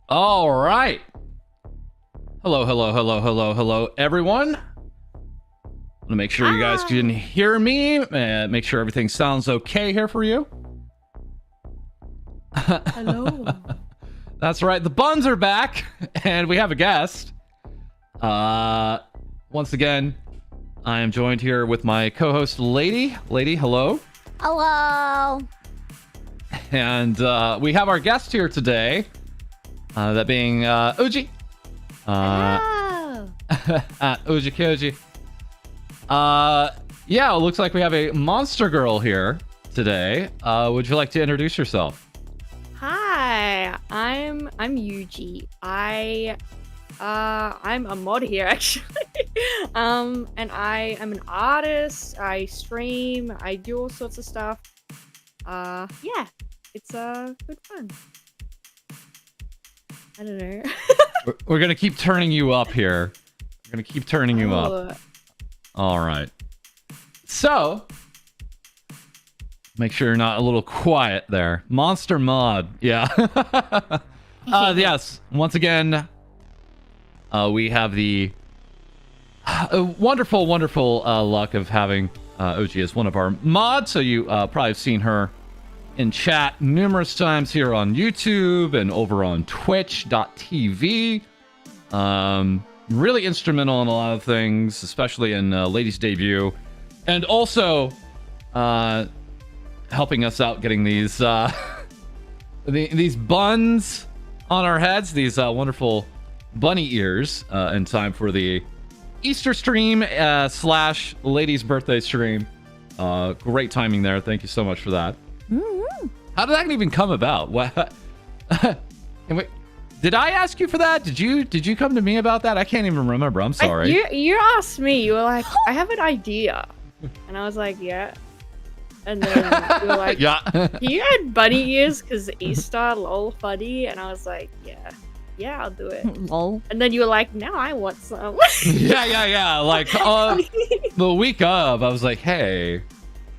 All right. Hello, everyone. I want to make sure you guys can hear me. Make sure everything sounds okay here for you. Hello. That's right. The buns are back, and we have a guest. Once again, I am joined here with my co-host, Lady. Lady, hello. Hello. And we have our guest here today. That being Uji. Hello. At UjiQuji. Yeah, it looks like we have a monster girl here today. Would you like to introduce yourself? Hi, I'm Yuji. I'm a mod here actually. And I am an artist. I stream. I do all sorts of stuff. Yeah, it's good fun. I don't know. We're gonna keep turning you up here. We're gonna keep turning you up. All right. So, make sure you're not a little quiet there. Monster mod. Yeah. Yes. Once again, we have the wonderful luck of having OG as one of our mods. So you probably have seen her in chat numerous times here on YouTube and over on twitch.tv. Really instrumental in a lot of things, especially in Lady's debut. And also helping us out getting these these buns on our heads, these wonderful bunny ears in time for the Easter stream slash Lady's birthday stream. Great timing there. Thank you so much for that. Mm-hmm. How did that even come about? What? Did I ask you for that? Did you come to me about that? I can't even remember. I'm sorry. You asked me. You were like, I have an idea, and I was like, yeah. And then you were like, yeah. You had bunny ears because Easter, lol, funny, and I was like, yeah, I'll do it. Lol. And then you were like, now I want some. yeah. Like the week of, I was like, hey,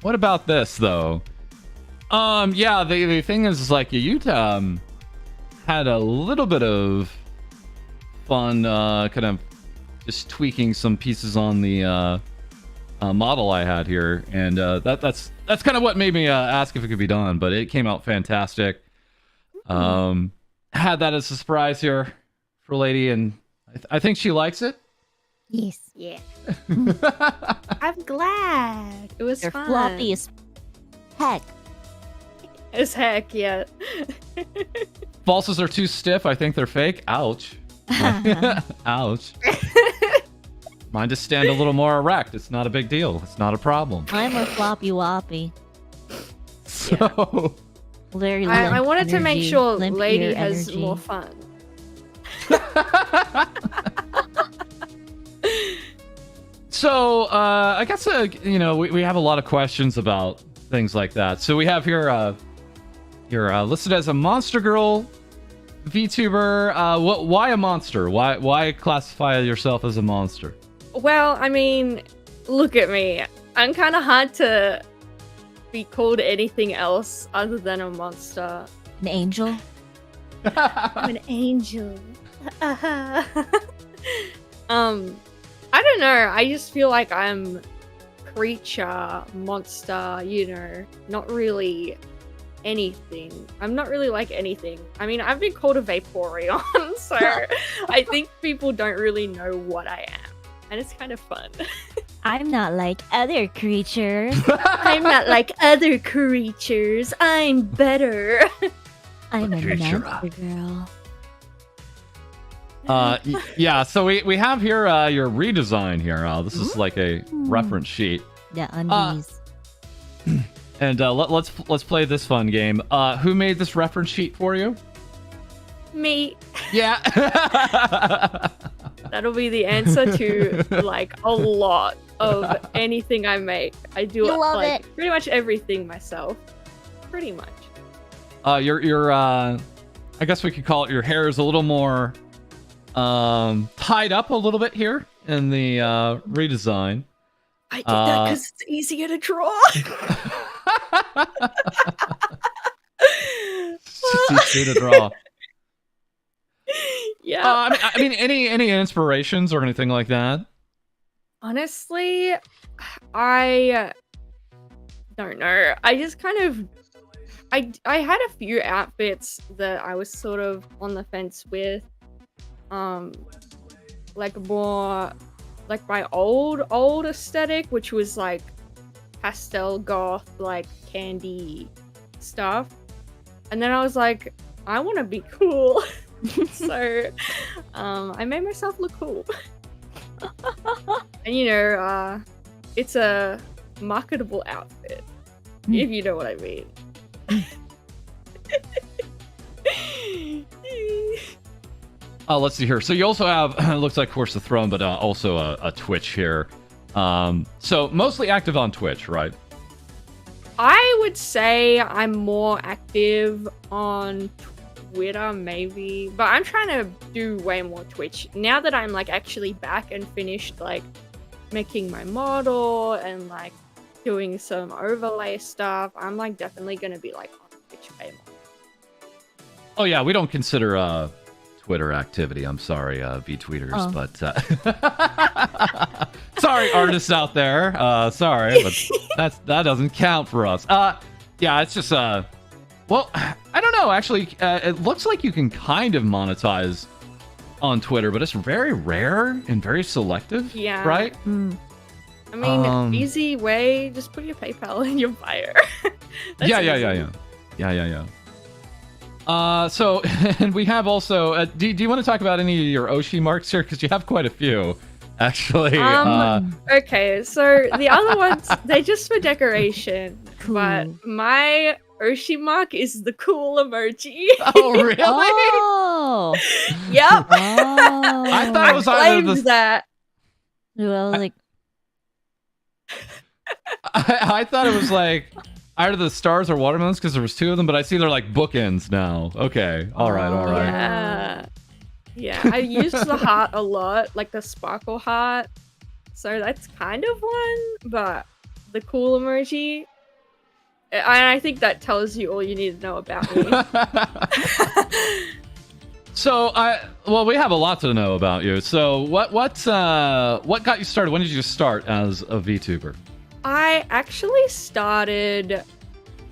what about this though? Yeah. The thing is like you had a little bit of fun, kind of just tweaking some pieces on the model I had here, and that's kind of what made me ask if it could be done. But it came out fantastic. Had that as a surprise here for Lady, and I think she likes it. Yes. Yeah. I'm glad. It was They're fun. floppy as heck. As heck, yeah. Falses are too stiff. I think they're fake. Ouch. Ouch. Mine just stand a little more erect. It's not a big deal. It's not a problem. I'm a floppy woppy. So Very I limp wanted to make energy, sure limp Lady ear has energy. more fun. So, I guess, we have a lot of questions about things like that. So we have here, you're listed as a monster girl VTuber. Why a monster? Why classify yourself as a monster? Well, I mean, look at me. I'm kind of hard to be called anything else other than a monster. An angel? I'm an angel. I don't know. I just feel like I'm creature, monster, not really anything. I'm not really like anything. I mean, I've been called a Vaporeon, so I think people don't really know what I am. And it's kind of fun. I'm not like other creatures. I'm not like other creatures. I'm better. I'm a Creature. monster girl. Yeah, so we have here your redesign here. This is like a reference sheet. The undies. And let's play this fun game. Who made this reference sheet for you? Me. Yeah. That'll be the answer to like a lot of anything I make. I do You love like it. pretty much everything myself. Pretty much. Your I guess we could call it your hair is a little more tied up a little bit here in the redesign. I did that because it's easier to draw. It's just easy to draw. Yeah. I mean, any inspirations or anything like that? Honestly, I don't know. I just kind of I had a few outfits that I was sort of on the fence with. Like more like my old aesthetic, which was like pastel goth, like candy stuff. And then I was like, I want to be cool. So I made myself look cool. And you know, it's a marketable outfit, if you know what I mean. Let's see here. So you also have, looks like Course of the Throne, but also a Twitch here. So mostly active on Twitch, right? I would say I'm more active on Twitter, maybe, but I'm trying to do way more Twitch now that I'm like actually back and finished like making my model and like doing some overlay stuff. I'm like definitely gonna be like on Twitch way more. Oh yeah, we don't consider Twitter activity. I'm sorry, Vtubers, but sorry, artists out there. Sorry, but that doesn't count for us. Yeah, it's just well, I don't know. Actually, it looks like you can kind of monetize on Twitter, but it's very rare and very selective. Yeah. Right. I mean, easy way. Just put your PayPal in your bio. Yeah. So, and we have also, do you want to talk about any of your Oshi marks here? Because you have quite a few, actually. Okay, so the other ones, they're just for decoration. Cool. But my Oshi mark is the cool emoji. Oh, really? Oh! Yep. Oh. I thought it was either the... that. Well, like... I thought it was like... either the stars or watermelons because there was two of them, but I see they're like bookends now. Okay, all right. Yeah. I used the heart a lot, like the sparkle heart. So that's kind of one, but the cool emoji, I think that tells you all you need to know about me. So well, we have a lot to know about you. So what got you started? When did you start as a VTuber? I actually started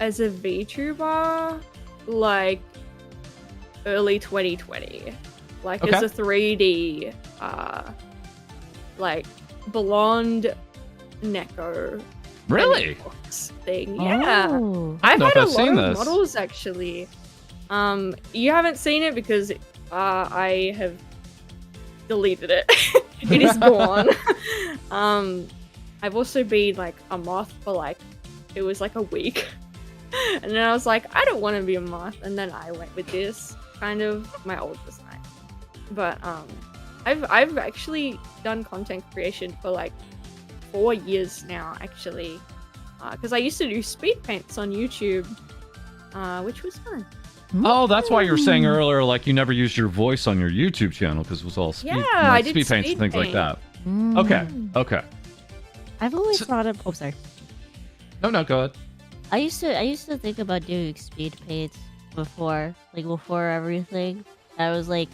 as a VTuber like early 2020, like as a 3D like blonde Neko really thing. Yeah. I've had a lot of models actually. You haven't seen it because I have deleted it. It is gone. I've also been like a moth for like, it was like a week. And then I was like, I don't want to be a moth. And then I went with this, kind of my old design. But I've actually done content creation for like 4 years now, actually. Because I used to do speed paints on YouTube, which was fun. Oh, that's why you were saying earlier, like you never used your voice on your YouTube channel because it was all speed, I did speed paints and things like that. Okay. I've always thought of. Oh, sorry. No, go ahead. I used to think about doing speed paints before everything. I was like,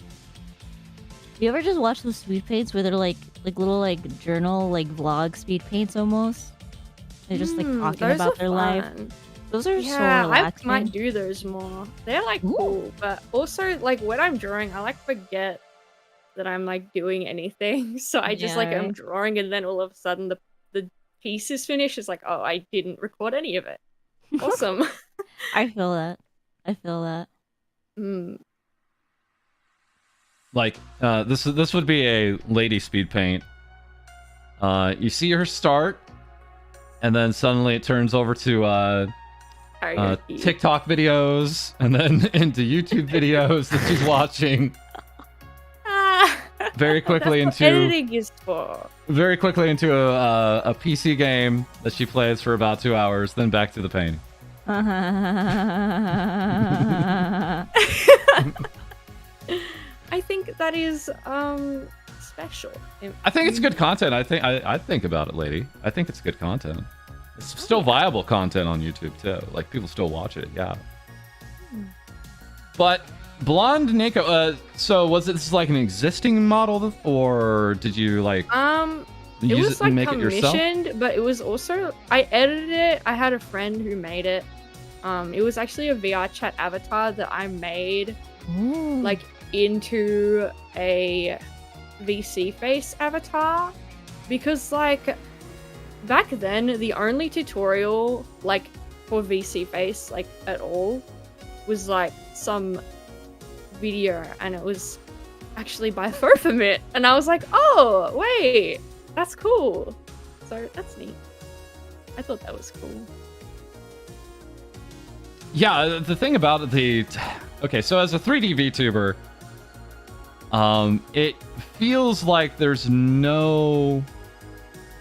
you ever just watch those speed paints where they're like little like journal like vlog speed paints almost? They're just like talking about their life. Those are so relaxing. I might do those more. They're like cool, but also like when I'm drawing, I like forget that I'm like doing anything. So I just like I'm drawing, and then all of a sudden the piece is finished. It's like, oh, I didn't record any of it. Awesome. I feel that. Like this would be a lady speed paint. You see her start, and then suddenly it turns over to TikTok videos, and then into YouTube videos that she's watching. Very quickly into editing is for. Very quickly into a PC game that she plays for about 2 hours, then back to the painting. I think that is special. I think it's good content. I think about it, lady. I think it's good content. It's still viable content on YouTube too. Like people still watch it. Yeah. But Blonde Nico. So was this like an existing model, or did you like it use was it like and make it yourself? commissioned, but it was also I edited it. I had a friend who made it. It was actually a VR chat avatar that I made, like into a VC face avatar, because like back then the only tutorial like for VC face like at all was like some video, and it was actually by Fofamit, and I was like, oh wait, that's cool. So that's neat. I thought that was cool. Yeah, the thing about the okay, so as a 3D VTuber, it feels like there's no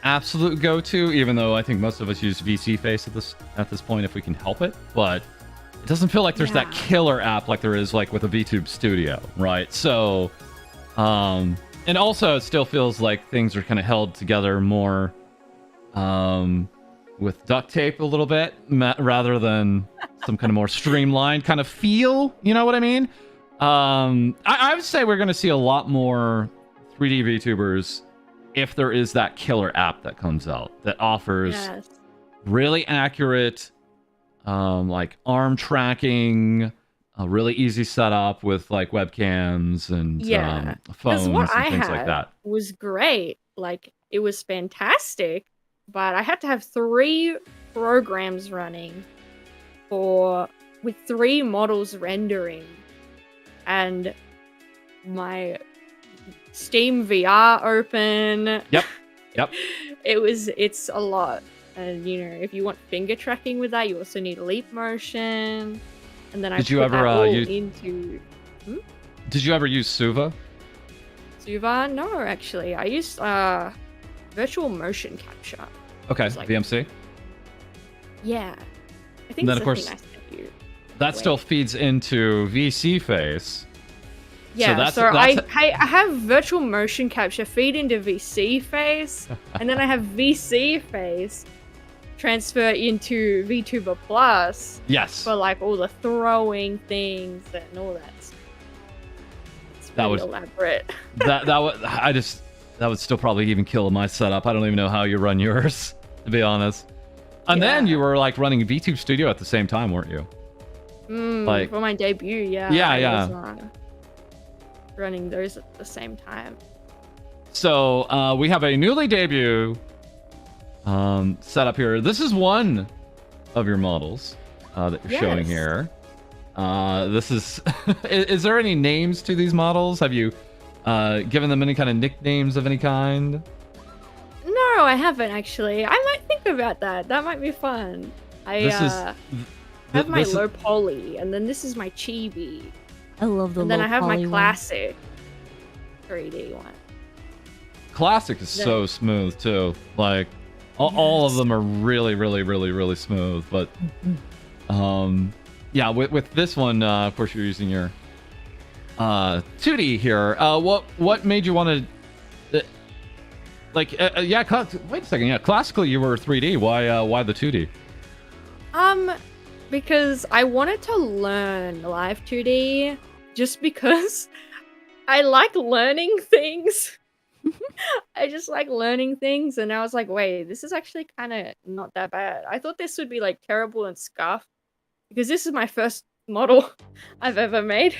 absolute go-to, even though I think most of us use VC Face at this point if we can help it, but it doesn't feel like there's that killer app like there is like with a VTube Studio, right? So, and also it still feels like things are kind of held together more with duct tape a little bit rather than some kind of more streamlined kind of feel, you know what I mean? I would say we're going to see a lot more 3D VTubers if there is that killer app that comes out that offers really accurate like arm tracking, a really easy setup with like webcams and phones and things like that. Was great. Like it was fantastic, but I had to have 3 programs running with 3 models rendering, and my Steam VR open. Yep. It's a lot. And you know, if you want finger tracking with that, you also need leap motion. And then Did you ever use Suva? Suva? No, actually. I used virtual motion capture. Okay, like, VMC. Yeah. I think then of course that still feeds into VC Face. Yeah, so I have virtual motion capture feed into VC Face, and then I have VC Face transfer into VTuber Plus. Yes. For like all the throwing things and all that. It's pretty elaborate. that would still probably even kill my setup. I don't even know how you run yours, to be honest. And then you were like running VTube Studio at the same time, weren't you? Like for my debut, yeah. Running those at the same time. So we have a newly debut set up here. This is one of your models that you're showing here. This is is there any names to these models? Have you given them any kind of nicknames of any kind? No, I haven't actually. I might think about that. That might be fun. I have my low poly, and then this is my chibi. I love the. And then I have my classic 3D one. Classic is so smooth too. Like all of them are really, really, really, really smooth. But yeah, with this one, of course, you're using your 2D here. What made you want to? Wait a second. Yeah, classically you were 3D. Why the 2D? Because I wanted to learn live 2D, just because I like learning things. I just like learning things, and I was like, wait, this is actually kind of not that bad. I thought this would be like terrible and scuffed, because this is my first model I've ever made.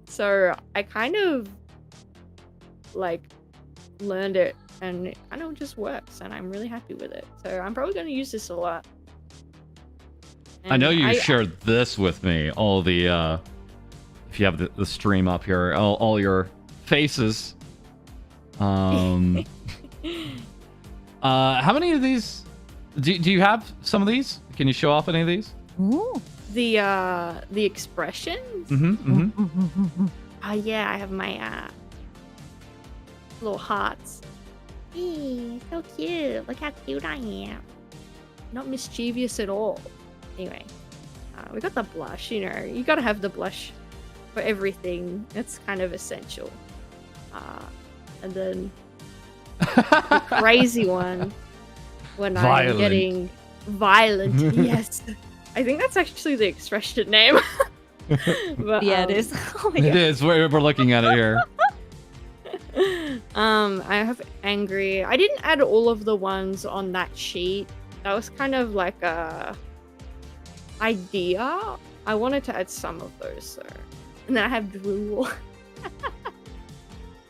So I kind of like learned it, and it kind of just works, and I'm really happy with it. So I'm probably going to use this a lot. And I know you shared this with me. All the if you have the stream up here, all your faces. How many of these do you have? Some of these? Can you show off any of these? Ooh. The expressions? Yeah, I have my little hearts. Hey, so cute. Look how cute I am. Not mischievous at all. Anyway, we got the blush. You know, you gotta have the blush for everything. It's kind of essential. And then the crazy one when I'm getting violent. Yes, I think that's actually the expression name. But, Yeah, it is. Oh my It god. is. We're looking at it here. I have angry. I didn't add all of the ones on that sheet. That was kind of like a idea. I wanted to add some of those, so. And then I have drool.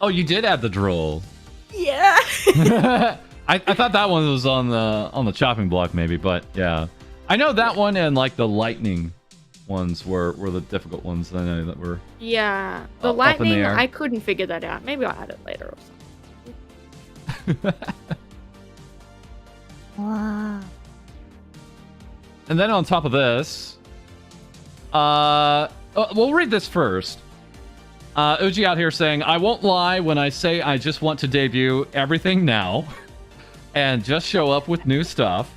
Oh, you did add the drool. Yeah. I thought that one was on the chopping block maybe, but yeah. I know that one and like the lightning ones were the difficult ones. I know that were. Yeah. The Up in the lightning, air. I couldn't figure that out. Maybe I'll add it later or something. Wow. And then on top of this, we'll read this first. Uji out here saying, I won't lie when I say I just want to debut everything now and just show up with new stuff.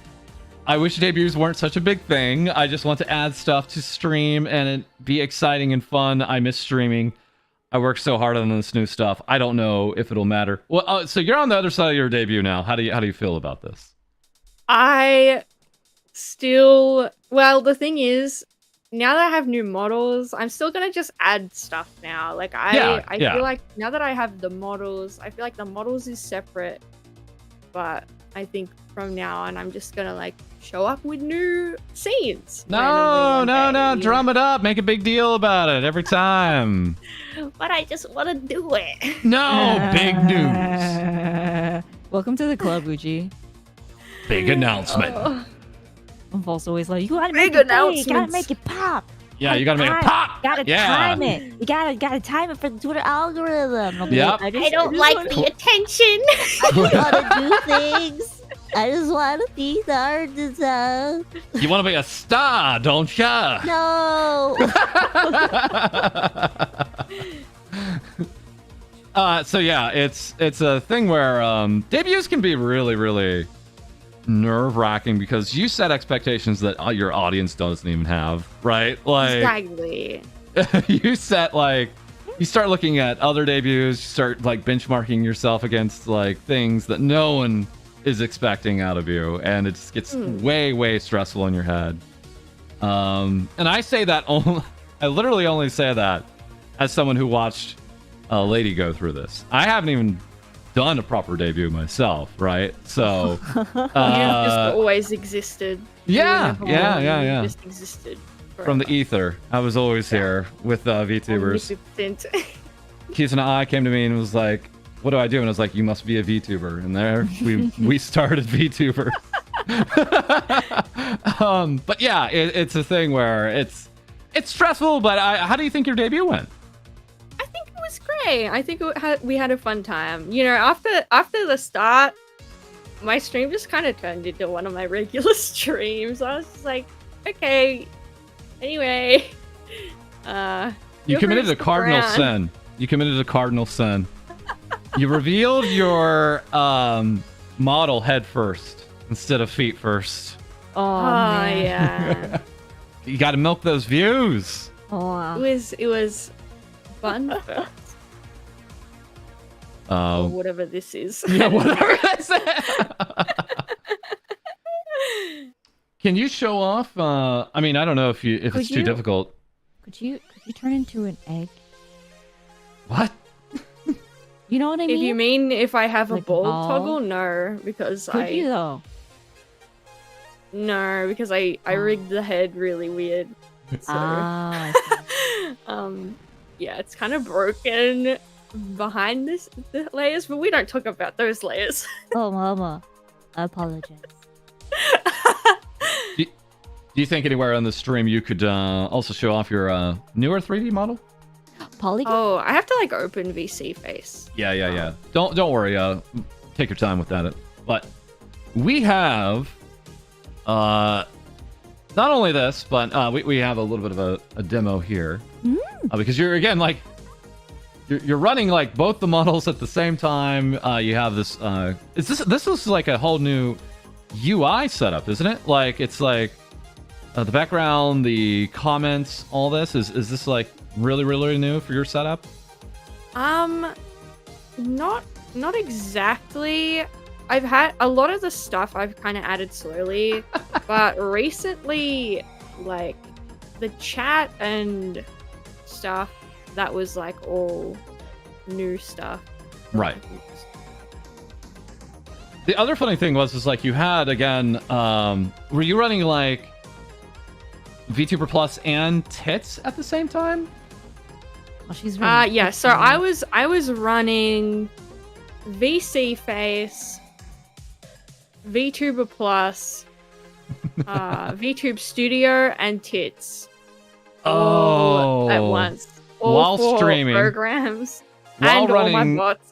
I wish debuts weren't such a big thing. I just want to add stuff to stream and it be exciting and fun. I miss streaming. I worked so hard on this new stuff. I don't know if it'll matter. Well, so you're on the other side of your debut now. How do you feel about this? I still, well, the thing is, now that I have new models, I'm still gonna just add stuff now. Like I feel like now that I have the models, I feel like the models is separate. But I think from now on, I'm just gonna like show up with new scenes. No, randomly one day. drum it up. Make a big deal about it every time. But I just want to do it. No, big news. Welcome to the club, Uji. Big announcement. I'm also always like, you gotta Big make it big, you announcements. gotta make it pop. Yeah, you gotta make it pop. Gotta Yeah. time it. You gotta time it for the Twitter algorithm. I'll be Yep. like, I don't like the attention. I just wanna do things. I just wanna be the artist. You want to be a star, don't ya? No. So yeah, it's a thing where debuts can be really, really nerve-wracking because you set expectations that your audience doesn't even have, right? Like Exactly. you set like you start looking at other debuts, you start like benchmarking yourself against like things that no one is expecting out of you, and it just gets way stressful in your head. And I say that only, I literally only say that as someone who watched a lady go through this. I haven't even done a proper debut myself, right? So You've just always existed. yeah, You never yeah. Just existed. From the ether, I was always here with Vtubers. Omnipotent. Keith and I came to me and was like, "What do I do?" And I was like, "You must be a VTuber." And there we started VTuber. But yeah, it's a thing where it's stressful. But how do you think your debut went? I think it was great. I think we had a fun time. You know, after the start, my stream just kind of turned into one of my regular streams. I was just like, okay. Anyway, You committed a stick cardinal around. sin. You committed a cardinal sin. You revealed your model head first instead of feet first. Oh, Oh man. yeah. You got to milk those views. Oh, wow. It was fun first, or whatever this is. Yeah, whatever that's. Can you show off? I mean, I don't know if it's too difficult. Could you turn into an egg? What? You know what I mean? If you mean if I have Like a ball ball? toggle, no, because Could you though? no, because I rigged the head really weird. So Ah, yeah, it's kind of broken behind the layers, but we don't talk about those layers. oh, mama. I apologize. Do you think anywhere on the stream you could also show off your newer 3D model? Polygon? Oh, I have to like open VC face. Yeah. Don't worry. Take your time with that. But we have not only this, but we have a little bit of a demo here because you're again like you're running like both the models at the same time. You have this. This is like a whole new UI setup, isn't it? Like it's like the background, the comments, all this is this like really new for your setup? Not exactly. I've had a lot of the stuff I've kind of added slowly, but recently, like the chat and stuff, that was like all new stuff. Right. The other funny thing was like you had again, were you running like VTuber Plus and Tits at the same time? Well, she's running yeah. Tits So now. I was running VC Face, VTuber Plus, VTube Studio, and Tits. All at once. All While 4 streaming. programs. While and running. all my bots.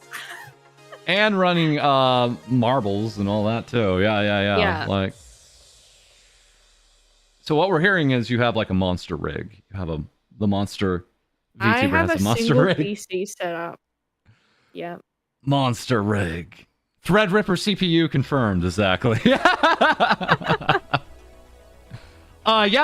And running marbles and all that too. Yeah. Like, so what we're hearing is you have like a monster rig. You have the monster. I VTuber have has a a monster single rig. PC set up. Yeah. Monster rig. Threadripper CPU confirmed. Exactly. Yeah,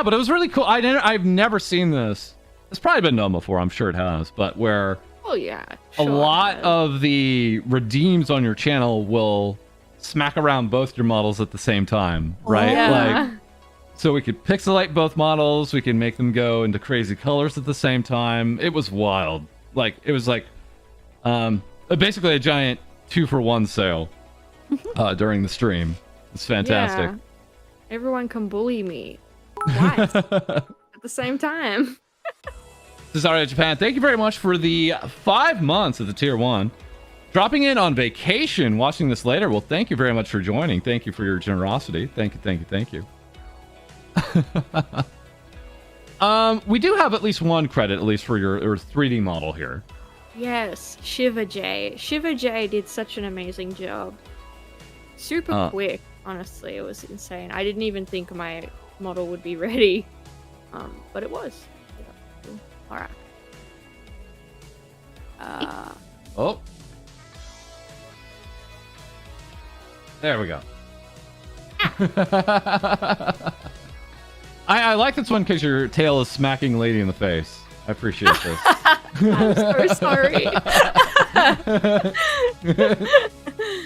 but it was really cool. I've never seen this. It's probably been done before. I'm sure it has, but where. Oh yeah. A sure lot it has. of the redeems on your channel will smack around both your models at the same time, right? Yeah. Like, so we could pixelate both models, we can make them go into crazy colors at the same time. It was wild. Like, it was like basically a giant 2-for-1 sale during the stream. It's fantastic. Yeah. Everyone can bully me twice at the same time. Cesario Japan, thank you very much for the 5 months of the tier 1. Dropping in on vacation, watching this later. Well, thank you very much for joining. Thank you for your generosity. Thank you. We do have at least one credit, at least for your 3D model here. Yes, Shiva J. Shiva J did such an amazing job. Super quick, honestly. It was insane. I didn't even think my model would be ready. But it was. Alright. Oh. There we go. I like this one because your tail is smacking Lady in the face. I appreciate this. I'm so sorry.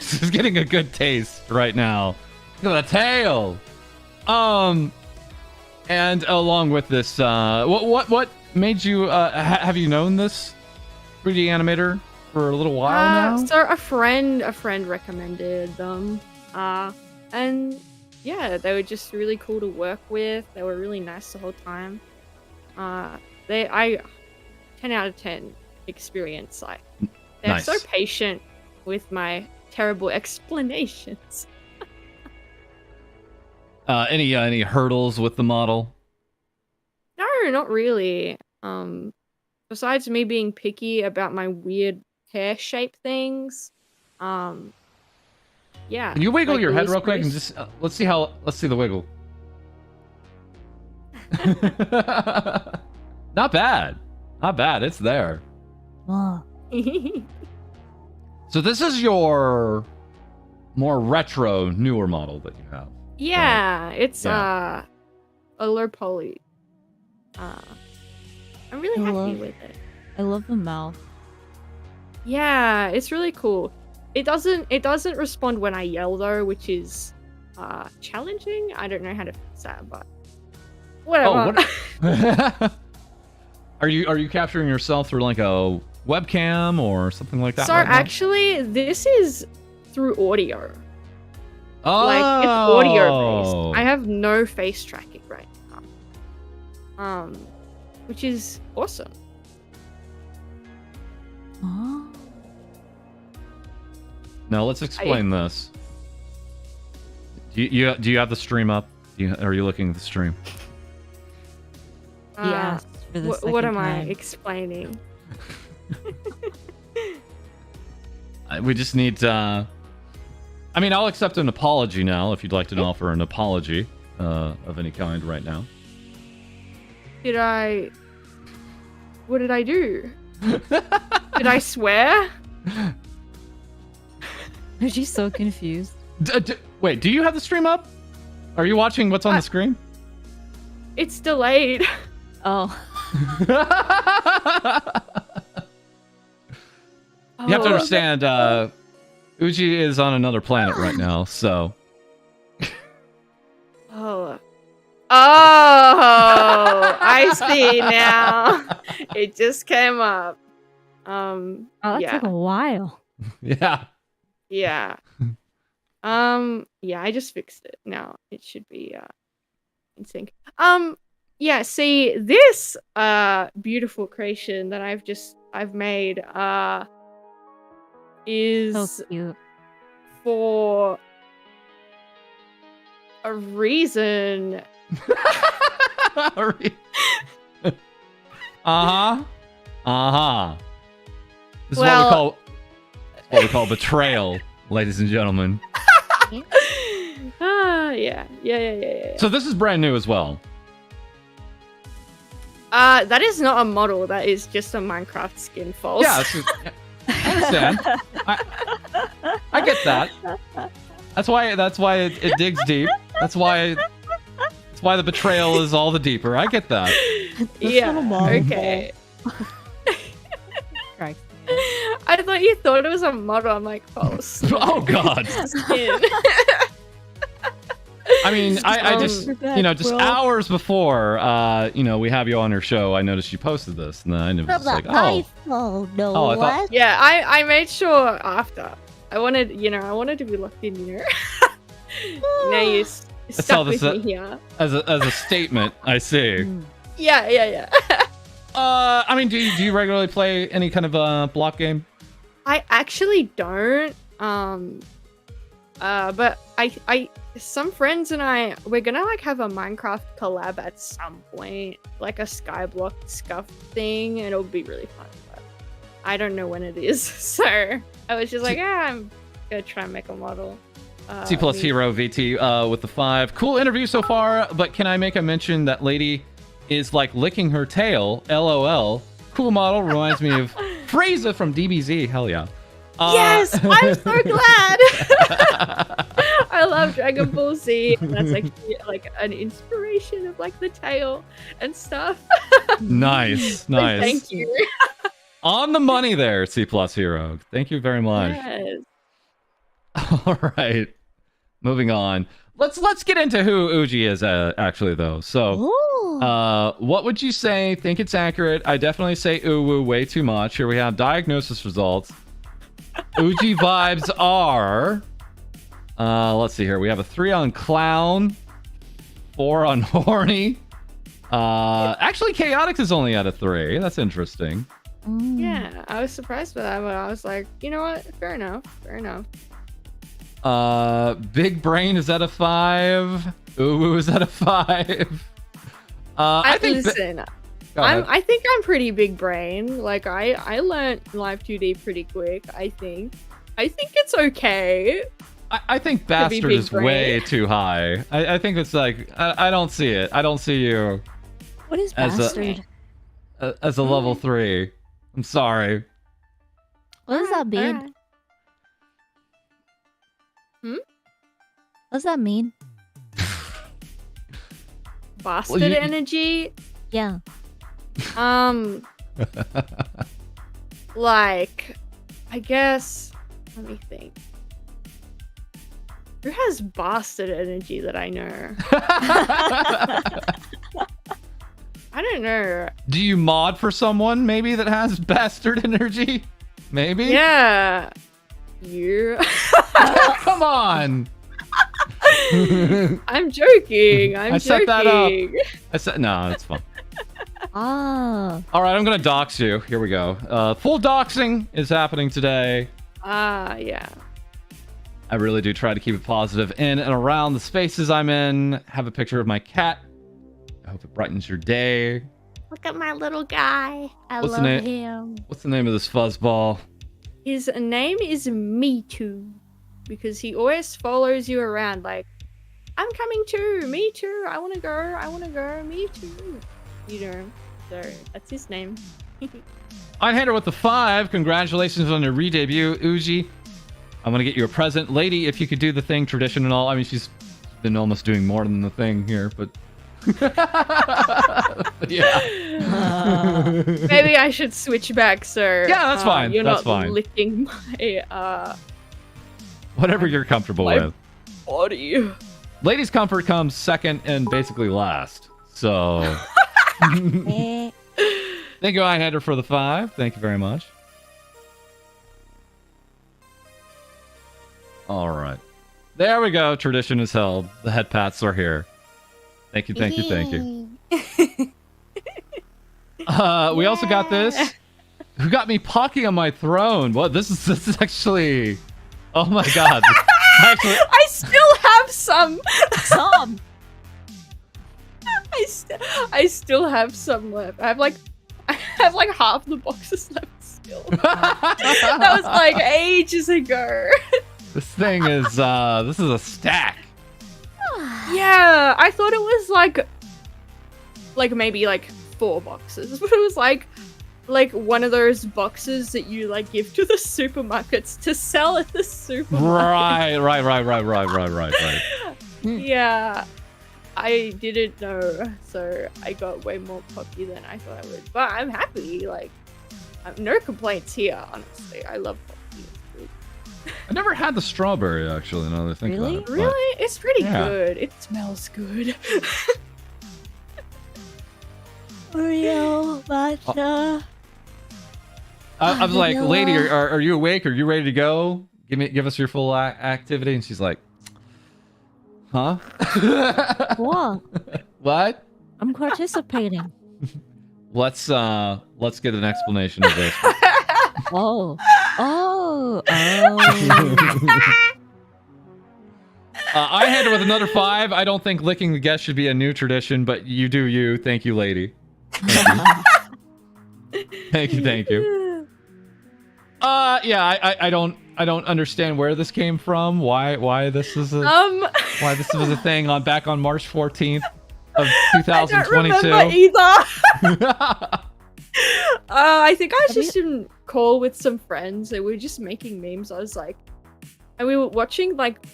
She's getting a good taste right now. Look at the tail. And along with this, what made you have you known this 3D animator for a little while now? So a friend recommended them. And yeah, they were just really cool to work with. They were really nice the whole time. 10 out of 10 experience. Like, they're Nice. so patient with my terrible explanations. Any hurdles with the model? No, not really. Besides me being picky about my weird hair shape things, yeah. Can you wiggle like, your it head was real quick pretty and just let's see the wiggle. Not bad. It's there. Oh, So this is your more retro, newer model that you have. Yeah, it's Yeah. a low poly. I'm really I happy love- with it. I love the mouth. Yeah, it's really cool. It doesn't respond when I yell though, which is challenging. I don't know how to fix that, but whatever. What? Are you capturing yourself through like a webcam or something like that? So right now? actually, this is through audio. Oh. Like, it's audio based. I have no face tracking right now. Which is awesome. Oh. Now let's explain this. Do you have the stream up? Are you looking at the stream? He asked for the What second am I time. explaining? We just need. I mean, I'll accept an apology now if you'd like to offer an apology of any kind right now. What did I do? Did I swear? She's so confused. Wait, do you have the stream up? Are you watching what's on the screen? It's delayed. Oh. You have to understand, Uji is on another planet right now, so. Oh, I I see now. It just came up. Oh, that Yeah. took a while. Yeah. Yeah. Yeah, I just fixed it. Now it should be in sync. Yeah, see this beautiful creation that I've made So is cute. for a reason. Uh-huh. Uh-huh. This is Well- what we call betrayal, ladies and gentlemen. Yeah. So this is brand new as well. That is not a model. That is just a Minecraft skin, false. Yeah, I understand. I get that. That's why it digs deep. That's why the betrayal is all the deeper. I get that. Yeah. Okay. I thought you thought it was a model. I'm like, false. Oh God. Skin. I mean, I just just bro. hours before we have you on our show, I noticed you posted this, and then I was From just the like, iPhone, no Oh, I thought- less. Yeah, I made sure after. I wanted to be locked in, Now you saw stuck this, with me here. as a statement, I see. Yeah. I mean, do you regularly play any kind of block game? I actually don't. But I some friends and we're gonna have a Minecraft collab at some point, like a Skyblock scuff thing, and it'll be really fun. But I don't know when it is, so I was just like, I'm gonna try and make a model. C plus Hero VT with the 5. Cool interview so far, but can I make a mention that lady is like licking her tail? LOL. Cool model, reminds me of Frieza from DBZ. Hell yeah. Yes, I'm so glad. I love Dragon Ball Z. And that's like an inspiration of like the tail and stuff. Nice. Thank you. On the money there, C plus Hero. Thank you very much. Yes. All right. Moving on. Let's get into who Uji is actually though. So, what would you say? Think it's accurate? I definitely say ooh way too much. Here we have diagnosis results. Uji vibes are. Let's see here. We have a 3 on clown, 4 on horny. Actually, chaotic is only at a 3. That's interesting. Yeah, I was surprised by that, but I was like, you know what? Fair enough. Big brain is at a 5. Ooh is at a 5. I think. Listen, I think I'm pretty big brain. Like I learned Live 2D pretty quick. I think it's okay. I think bastard is way too high. I think it's like I don't see it. I don't see you What is as bastard? as a level 3. I'm sorry. What does that mean? Alright. What does that mean? Bastard Well, you- energy. Yeah. Like, I guess. Let me think. Who has bastard energy that I know? I don't know. Do you mod for someone maybe that has bastard energy? Maybe? Yeah. You. Come on. I'm joking. I'm I joking. set that up. I said no, it's fun. Ah. All right, I'm gonna dox you. Here we go. Full doxing is happening today. Yeah. I really do try to keep it positive in and around the spaces I'm in. Have a picture of my cat. I hope it brightens your day. Look at my little guy. I What's the love name? him. What's the name of this fuzzball? His name is Me Too, because he always follows you around like, I'm coming too, me too, I wanna go, me too. So that's his name. I'd hand her with the 5. Congratulations on your re-debut, Uji. I'm gonna get you a present. Lady, if you could do the thing tradition and all. I mean, she's been almost doing more than the thing here, but... yeah. Maybe I should switch back, sir. Yeah, that's fine. You're That's not fine. licking my Whatever you're comfortable My- with. body. Ladies' comfort comes second and basically last. So... Eh. Thank you, iHander, for the 5. Thank you very much. All right. There we go. Tradition is held. The head pats are here. Thank you, thank you, thank you. We also got this. Who got me Pocky on my throne? What? This is actually... Oh my god. Actually... I still have some. Some. I still have some left. I have like half the boxes left still. That was like ages ago. This thing is this is a stack. Yeah, I thought it was like maybe like 4 boxes, but it was like one of those boxes that you like give to the supermarkets to sell at the supermarket. Right. Yeah, I didn't know, so I got way more Pocky than I thought I would. But I'm happy. Like, no complaints here. Honestly, I love Pocky. It's good. I never had the strawberry actually. Now that I think Really? about it. Really, it's pretty Yeah. good. It smells good. Oreo, matcha. I was like, Vanilla. lady, are you awake? Are you ready to go? Give us your full activity. And she's like, huh? What? What? I'm participating. Let's get an explanation of this. Oh. I had it with another 5. I don't think licking the guest should be a new tradition, but you do you. Thank you, lady. Thank you. Yeah, I don't understand where this came from. Why this is a why this was a thing back on March 14th of 2022. I don't remember either. I think I was just in call with some friends and we were just making memes. I was like, and we were watching like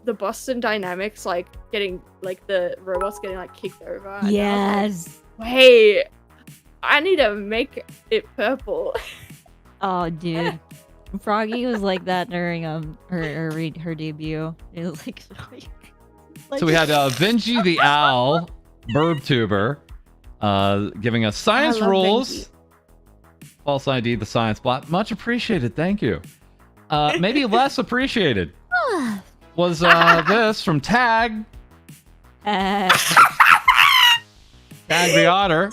the Boston Dynamics, like getting like the robots getting like kicked over. And Yes. I was like, wait, I need to make it purple. Oh, dude. Froggy was like that during her debut. It was like, So we had Vinji the Owl, Vtuber, giving us science I love rules. FalseEyeD, the science bot. Much appreciated. Thank you. Maybe less appreciated was this from Tag. Tag the Otter.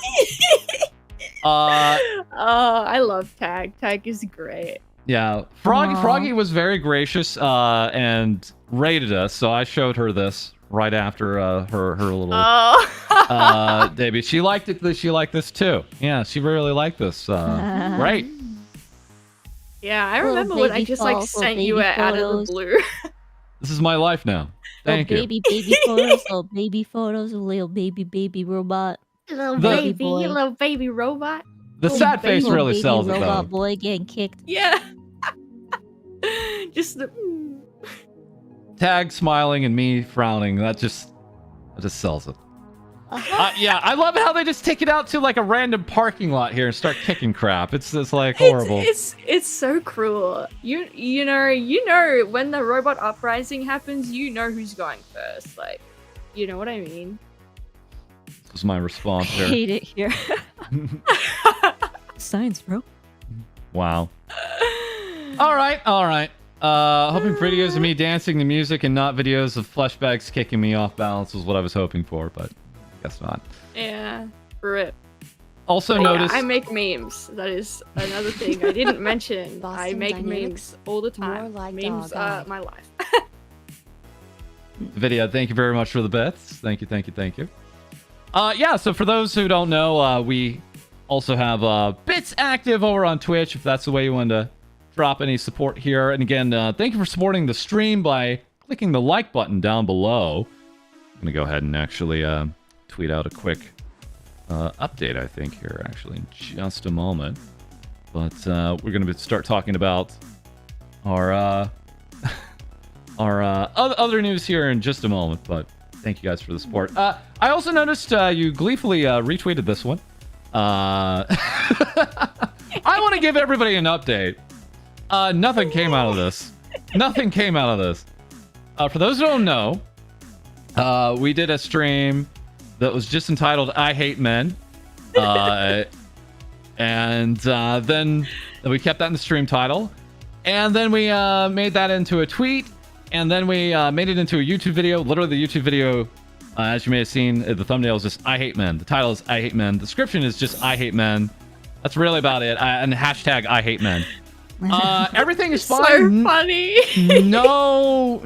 I love Tag. Tag is great. Yeah, Aww. Froggy was very gracious and rated us, so I showed her this right after her little debut. She liked it. She liked this too. Yeah, she really liked this. Great. Yeah, I Little remember when I baby just like falls, sent little you baby it out of the photos. blue. This is my life now. Thank you. baby photos, little baby photos of little baby robot. Little The- baby, boy. little baby robot. The sad face Little really baby sells it robot though. boy getting kicked. Yeah. Just the. Tag smiling and me frowning. That just sells it. Yeah, I love how they just take it out to like a random parking lot here and start kicking crap. It's just like horrible. It's so cruel. You know when the robot uprising happens, you know who's going first. Like, you know what I mean? This was my response there. Hate it here. Science, bro. Wow. All right. Hoping for videos of me dancing to music and not videos of flesh bags kicking me off balance was what I was hoping for, but guess not. Yeah. Rip. Also Yeah, notice I make memes. That is another thing I didn't mention. I Boston make Dynamics, memes all the time. more like Memes dog are eye. my life. video. Thank you very much for the bits. Thank you. Yeah, so for those who don't know, we also have bits active over on Twitch if that's the way you want to drop any support here. And again, thank you for supporting the stream by clicking the like button down below. I'm going to go ahead and actually tweet out a quick update, I think, here, actually, in just a moment. But we're going to start talking about our other news here in just a moment. But thank you guys for the support. I also noticed you gleefully retweeted this one. I want to give everybody an update. Nothing came out of this. For those who don't know, we did a stream that was just entitled I Hate Men. And then we kept that in the stream title. And then we made that into a tweet. And then we made it into a YouTube video. Literally, the YouTube video, as you may have seen, the thumbnail is just I hate men. The title is I hate men. The description is just I hate men. That's really about it. And hashtag I hate men. Everything is fine. So funny. No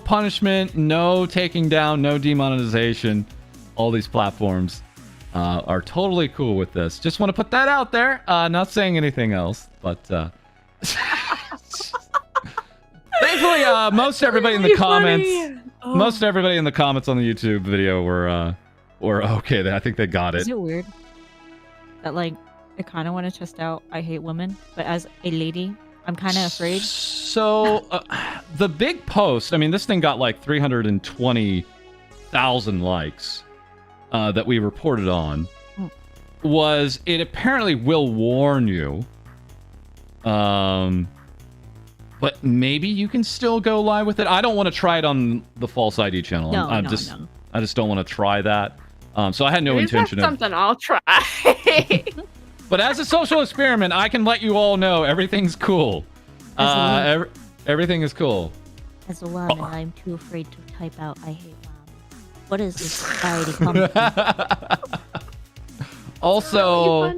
punishment, no taking down, no demonetization. All these platforms are totally cool with this. Just want to put that out there. Not saying anything else, but thankfully, most everybody in the comments, most everybody in the comments on the YouTube video were okay. I think they got it. Is it weird that like I kind of want to test out I hate women, but as a lady, I'm kind of afraid. So the big post, I mean, this thing got like 320,000 likes that we reported on. Was it apparently will warn you, but maybe you can still go live with it. I don't want to try it on the FalseEyeD channel. I just don't want to try that. So I had no intention of something I'll try. But as a social experiment, I can let you all know everything's cool. Everything is cool. As a woman, I'm too afraid to type out I hate mom. What is this society coming to? Also,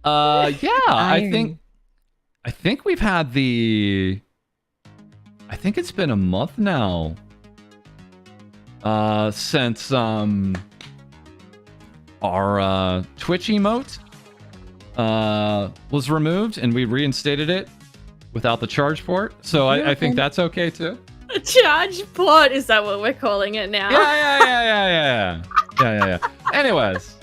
yeah, I think we've had I think it's been a month now since our Twitch emote was removed and we reinstated it without the charge port. So I think that's okay too. A charge port? Is that what we're calling it now? Yeah. Anyways.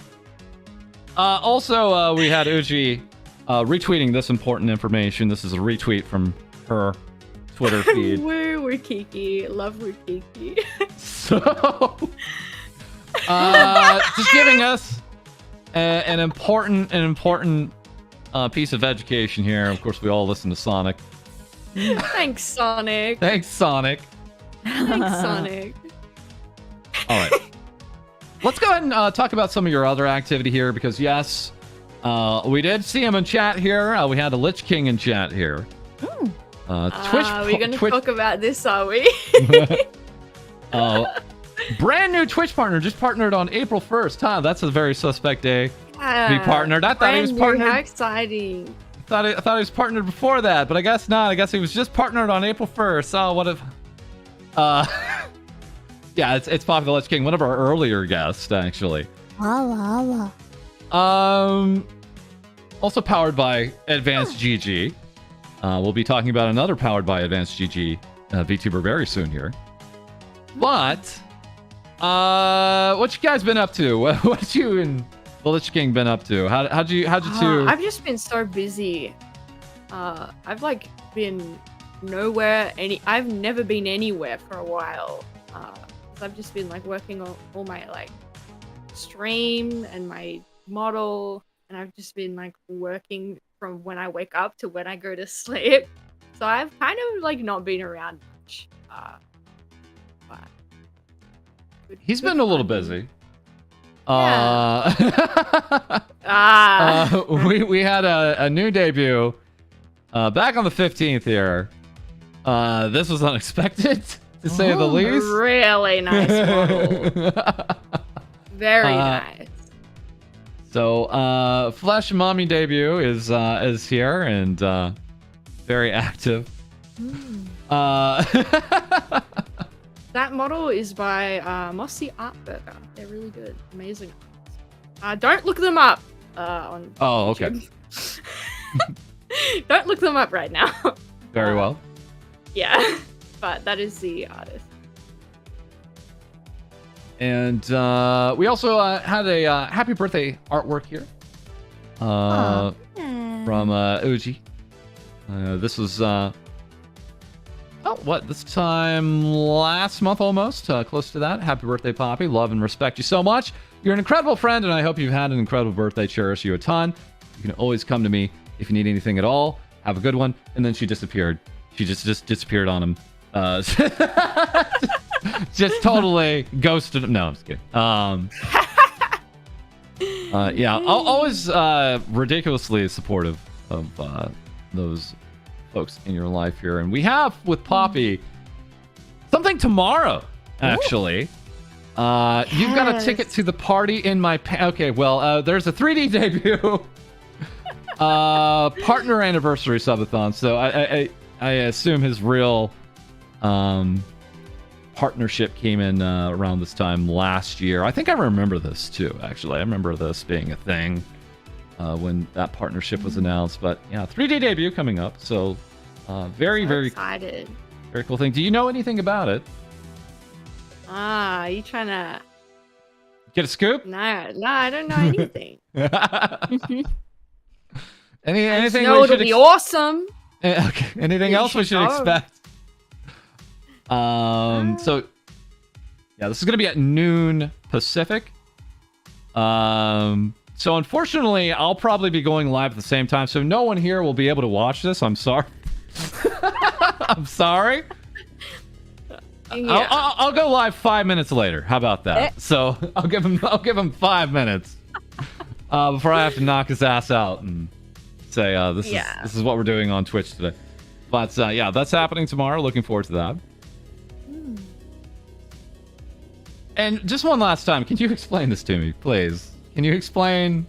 Also, we had Uji retweeting this important information. This is a retweet from her Twitter feed. We're Kiki. Love Kiki. So, just giving us an important piece of education here. Of course, we all listen to Sonic. Thanks, Sonic. Thanks, Sonic. All right. Let's go ahead and talk about some of your other activity here, because yes, we did see him in chat here. We had a Lich King in chat here. Twitch. Are we going to talk about this, are we? Brand new Twitch partner, just partnered on April 1st. Huh? That's a very suspect day to be partnered. I thought he was partnered. How exciting. I thought he was partnered before that, but I guess not. I guess he was just partnered on April 1st. Oh, what if... Yeah, it's Popular Lich King, one of our earlier guests, actually. Allah. Also powered by Advanced GG. We'll be talking about another powered by Advanced GG VTuber very soon here. But, what you guys been up to? What you and the Lich King been up to? How'd you two... I've just been so busy. I've like been nowhere. I've never been anywhere for a while. I've just been like working on all my like stream and my model, and I've just been like working from when I wake up to when I go to sleep. So I've kind of like not been around much. But he's been a little busy. Yeah. We had a new debut back on the 15th here. This was unexpected, to say the least. Really nice model. Very nice. So, Flesh Mommy debut is here and very active. That model is by Mossy Artburger. They're really good, amazing. Don't look them up on YouTube. Okay. Don't look them up right now. Very well. Yeah, but that is the artist. And we also had a happy birthday artwork here from Uji. This was this time last month almost, close to that. Happy birthday, Poppy. Love and respect you so much. You're an incredible friend, and I hope you've had an incredible birthday. Cherish you a ton. You can always come to me if you need anything at all. Have a good one. And then she disappeared. She just disappeared on him. Just totally ghosted him. No, I'm just kidding. Yeah, always ridiculously supportive of those folks in your life here. And we have with Poppy something tomorrow, actually. You've got a ticket to the party in my okay, well, there's a 3D debut partner anniversary subathon. So I assume his real partnership came in around this time last year. I think I remember this too, actually. I remember this being a thing when that partnership was announced. But yeah, 3D debut coming up. So very excited. Very cool thing. Do you know anything about it? Are you trying to get a scoop? No, I don't know anything. Anything? No, it'll be awesome. Okay. Anything else we should expect? So yeah, this is gonna be at noon Pacific. So unfortunately, I'll probably be going live at the same time, so no one here will be able to watch this. I'm sorry. I'm sorry. Yeah. I'll go live 5 minutes later. How about that? So I'll give him 5 minutes before I have to knock his ass out and say this is what we're doing on Twitch today. But yeah, that's happening tomorrow. Looking forward to that. And just one last time, can you explain this to me, please? Can you explain?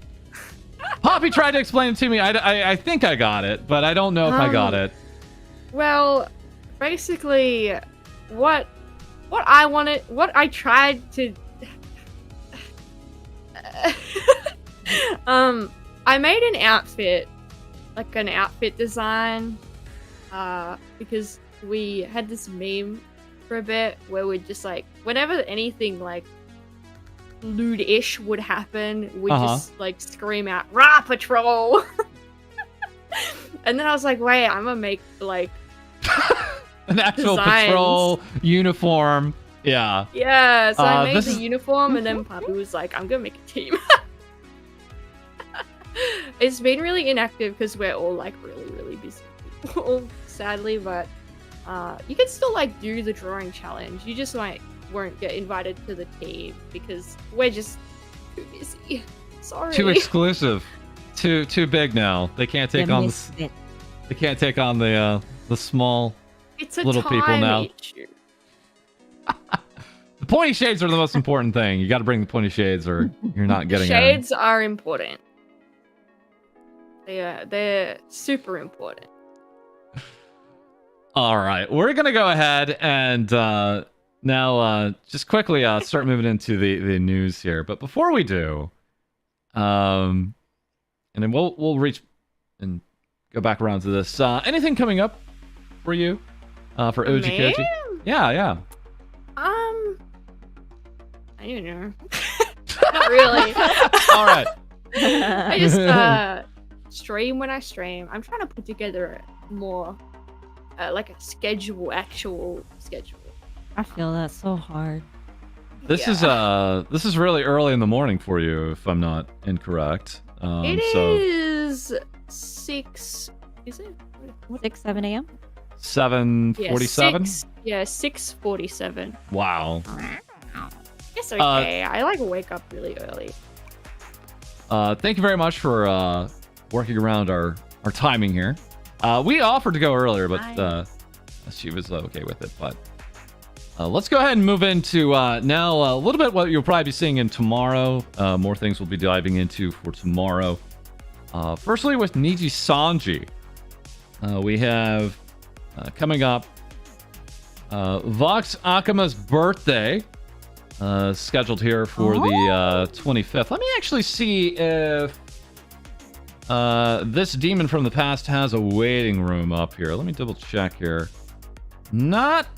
Poppy tried to explain it to me. I think I got it, but I don't know if I got it. Well, basically, what I wanted, what I tried to, I made an outfit, like an outfit design, because we had this meme for a bit where we'd just like, whenever anything like lewd-ish would happen, we'd just like scream out, "Raw Patrol!" And then I was like, wait, I'm gonna make like an actual patrol uniform. Yeah. Yeah, so I made the uniform, and then Poppy was like, I'm gonna make a team. It's been really inactive because we're all like really busy people, sadly, but you can still like do the drawing challenge. You just won't get invited to the team because we're just too busy. Sorry. Too exclusive. Too big now. They can't take on the. They can't take on the small little people now. Issue. The pointy shades are the most important thing. You got to bring the pointy shades, or you're not getting shades are important. They're super important. All right, we're gonna go ahead and now just quickly start moving into the news here. But before we do, and then we'll reach and go back around to this. Anything coming up for you for UjiQuji? Yeah. I don't know. Not really. All right. I just stream when I stream. I'm trying to put together more like a actual schedule. I feel that's so hard. This is really early in the morning for you, if I'm not incorrect. It is 6. Is it 7 a.m.? 7:47. Yeah, 6:47. Wow. It's okay. I like wake up really early. Thank you very much for working around our timing here. We offered to go earlier, but she was okay with it. But let's go ahead and move into now a little bit what you'll probably be seeing in tomorrow. More things we'll be diving into for tomorrow. Firstly, with Niji Sanji, we have coming up Vox Akima's birthday. Scheduled here for the 25th. Let me actually see if this demon from the past has a waiting room up here. Let me double check here. Not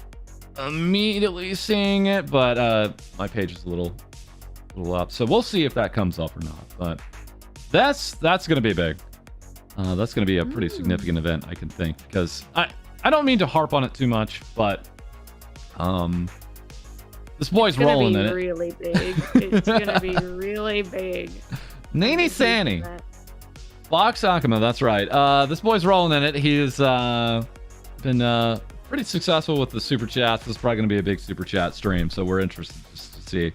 immediately seeing it, but my page is a little up, so we'll see if that comes up or not. But that's gonna be big. That's gonna be a pretty significant event, I can think, because I don't mean to harp on it too much, but this boy's rolling in it. It's gonna be really big. It's gonna be really big. Nini Sani. Vox Akima, that's right. This boy's rolling in it. He's been pretty successful with the super chats. This is probably going to be a big super chat stream, so we're interested just to see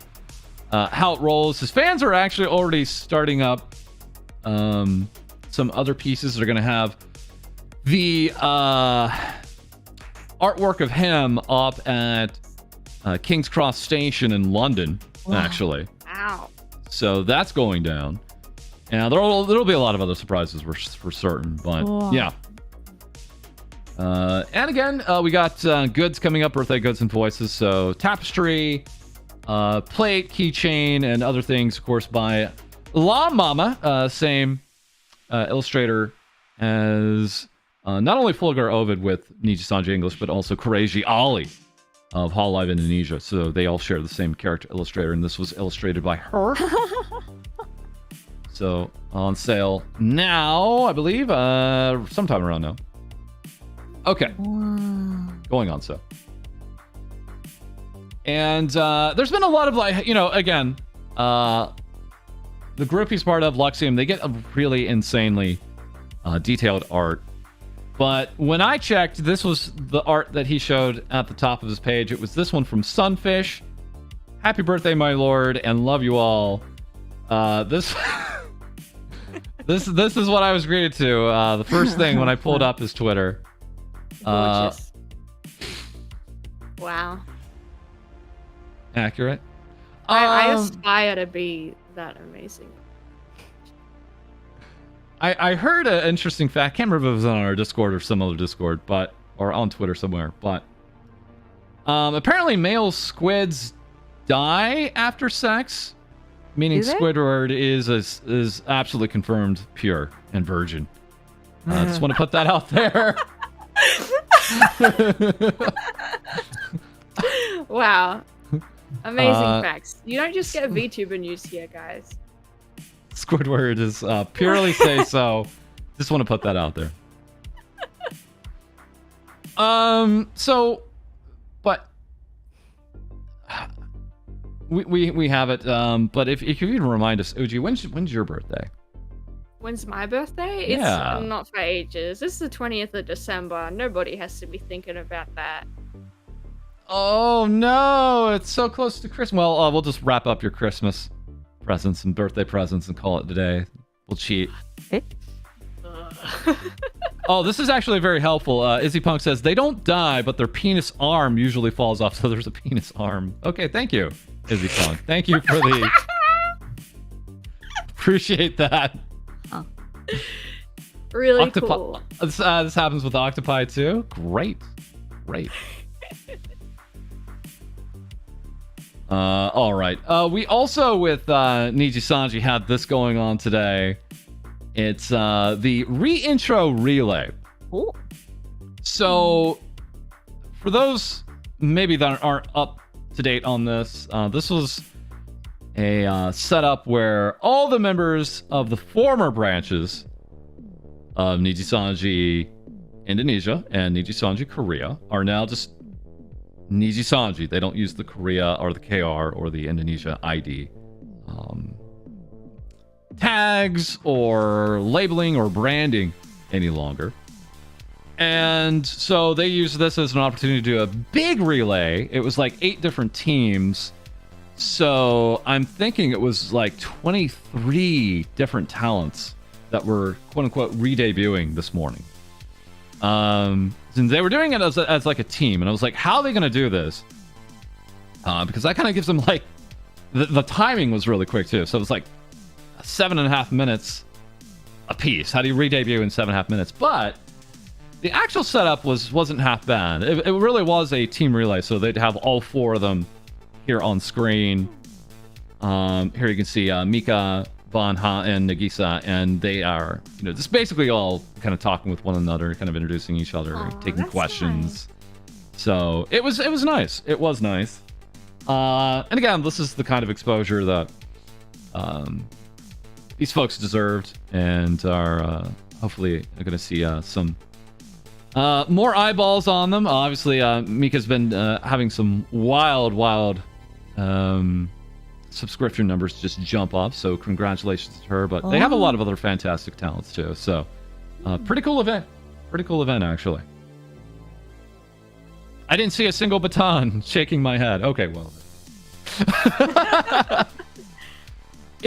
how it rolls. His fans are actually already starting up some other pieces that are going to have the artwork of him up at King's Cross Station in London, actually. Wow. So that's going down. And there'll be a lot of other surprises for certain, but yeah. And again, we got goods coming up, birthday goods and voices. So tapestry, plate, keychain, and other things, of course, by La Mama, same illustrator as not only Fulgar Ovid with Niji Sanji English, but also Kureiji Ali of Hololive Indonesia. So they all share the same character illustrator, and this was illustrated by her. So on sale now, I believe, sometime around now. Okay. Going on sale. And there's been a lot of, like, again, the group he's part of, Luxium, they get a really insanely detailed art. But when I checked, this was the art that he showed at the top of his page. It was this one from Sunfish. Happy birthday, my lord, and love you all. This this is what I was greeted to. The first thing when I pulled up his Twitter. Gorgeous. Wow. Accurate. I aspire to be that amazing. I heard an interesting fact. Can't remember if it was on our Discord or some other Discord, or on Twitter somewhere. But apparently, male squids die after sex, meaning Squidward is absolutely confirmed pure and virgin. I just want to put that out there. Wow. Amazing facts. You don't just get VTuber news here, guys. Squidward is purely say so. Just want to put that out there. So, but we have it. But if you can remind us, Uji, when's your birthday? When's my birthday? It's not for ages. It's the 20th of December. Nobody has to be thinking about that. Oh no, it's so close to Christmas. Well, we'll just wrap up your Christmas presents and birthday presents and call it today. We'll cheat. Oh, this is actually very helpful. Izzy Punk says they don't die, but their penis arm usually falls off, so there's a penis arm. Okay, thank you, Izzy Punk. Thank you for the... Appreciate that. Oh. Really cool. This happens with Octopi too? Great. All right. We also, with Niji Sanji, had this going on today. It's the re-intro relay. Ooh. So, for those maybe that aren't up to date on this, this was a setup where all the members of the former branches of Niji Sanji Indonesia and Niji Sanji Korea are now just Niji Sanji. They don't use the Korea or the KR or the Indonesia ID tags or labeling or branding any longer. And so they used this as an opportunity to do a big relay. It was like 8 different teams. So I'm thinking it was like 23 different talents that were quote unquote re-debuting this morning. And they were doing it as like a team, and I was like, how are they going to do this? Because that kind of gives them like the timing was really quick too. So it was like 7.5 minutes a piece. How do you re-debut in 7.5 minutes? But the actual setup wasn't half bad. It really was a team relay, so they'd have all 4 of them here on screen. Here you can see Mika, Banha, and Nagisa, and they are, just basically all kind of talking with one another, kind of introducing each other, taking questions. Nice. So it was nice. It was nice. And again, this is the kind of exposure that these folks deserved, and are hopefully going to see some more eyeballs on them. Obviously, Mika's been having some wild subscription numbers just jump up, so congratulations to her. But they have a lot of other fantastic talents too, so pretty cool event actually. I didn't see a single baton. Shaking my head. Okay, well.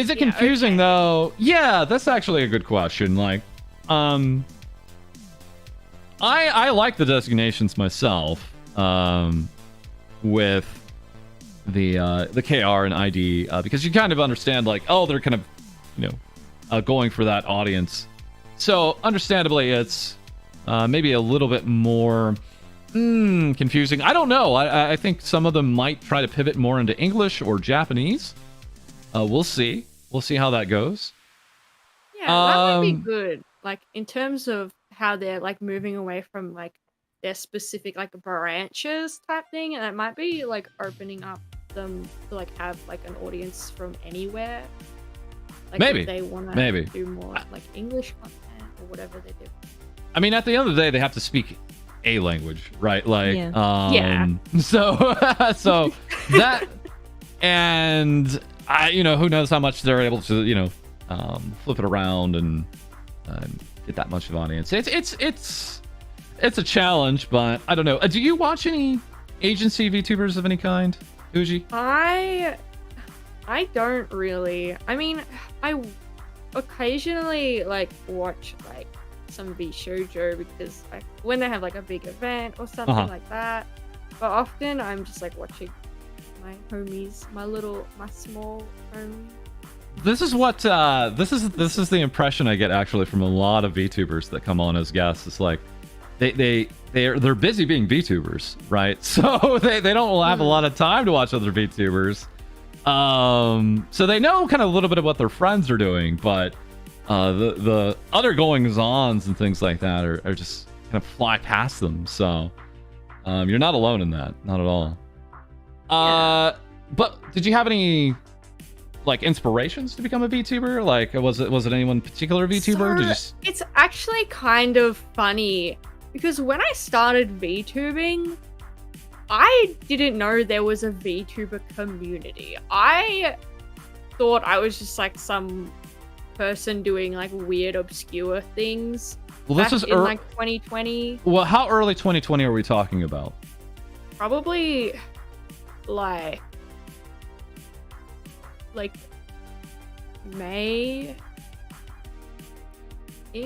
Is it Yeah, confusing okay. though? Yeah, that's actually a good question. Like, I like the designations myself. With the KR and ID because you kind of understand like, oh, they're kind of, you know, going for that audience. So understandably, it's maybe a little bit more confusing. I don't know. I think some of them might try to pivot more into English or Japanese. We'll see. We'll see how that goes. Yeah, that might be good. Like in terms of how they're like moving away from like their specific like branches type thing, and it might be like opening up them to like have like an audience from anywhere. Like Maybe. if they want Maybe. to do more like English content or whatever they do. I mean, at the end of the day, they have to speak a language, right? Like, Yeah. So, so that, and you know, who knows how much they're able to, you know, flip it around and get that much of an audience. It's a challenge, but I don't know. Do you watch any agency VTubers of any kind, Uji? I don't really. I mean, I occasionally like watch like some V-shoujo because like when they have like a big event or something like that. But often I'm just like watching my homies, my small homies. This is what this is the impression I get actually from a lot of VTubers that come on as guests. It's like they're busy being VTubers, right? So they don't have a lot of time to watch other VTubers. So they know kind of a little bit of what their friends are doing, but the other goings-ons and things like that are just kind of fly past them. So you're not alone in that, not at all. But did you have any like inspirations to become a VTuber? Like, was it anyone particular VTuber? So, it's actually kind of funny because when I started VTubing, I didn't know there was a VTuber community. I thought I was just like some person doing like weird, obscure things. Well, this is in like 2020. Well, how early 2020 are we talking about? Probably like May.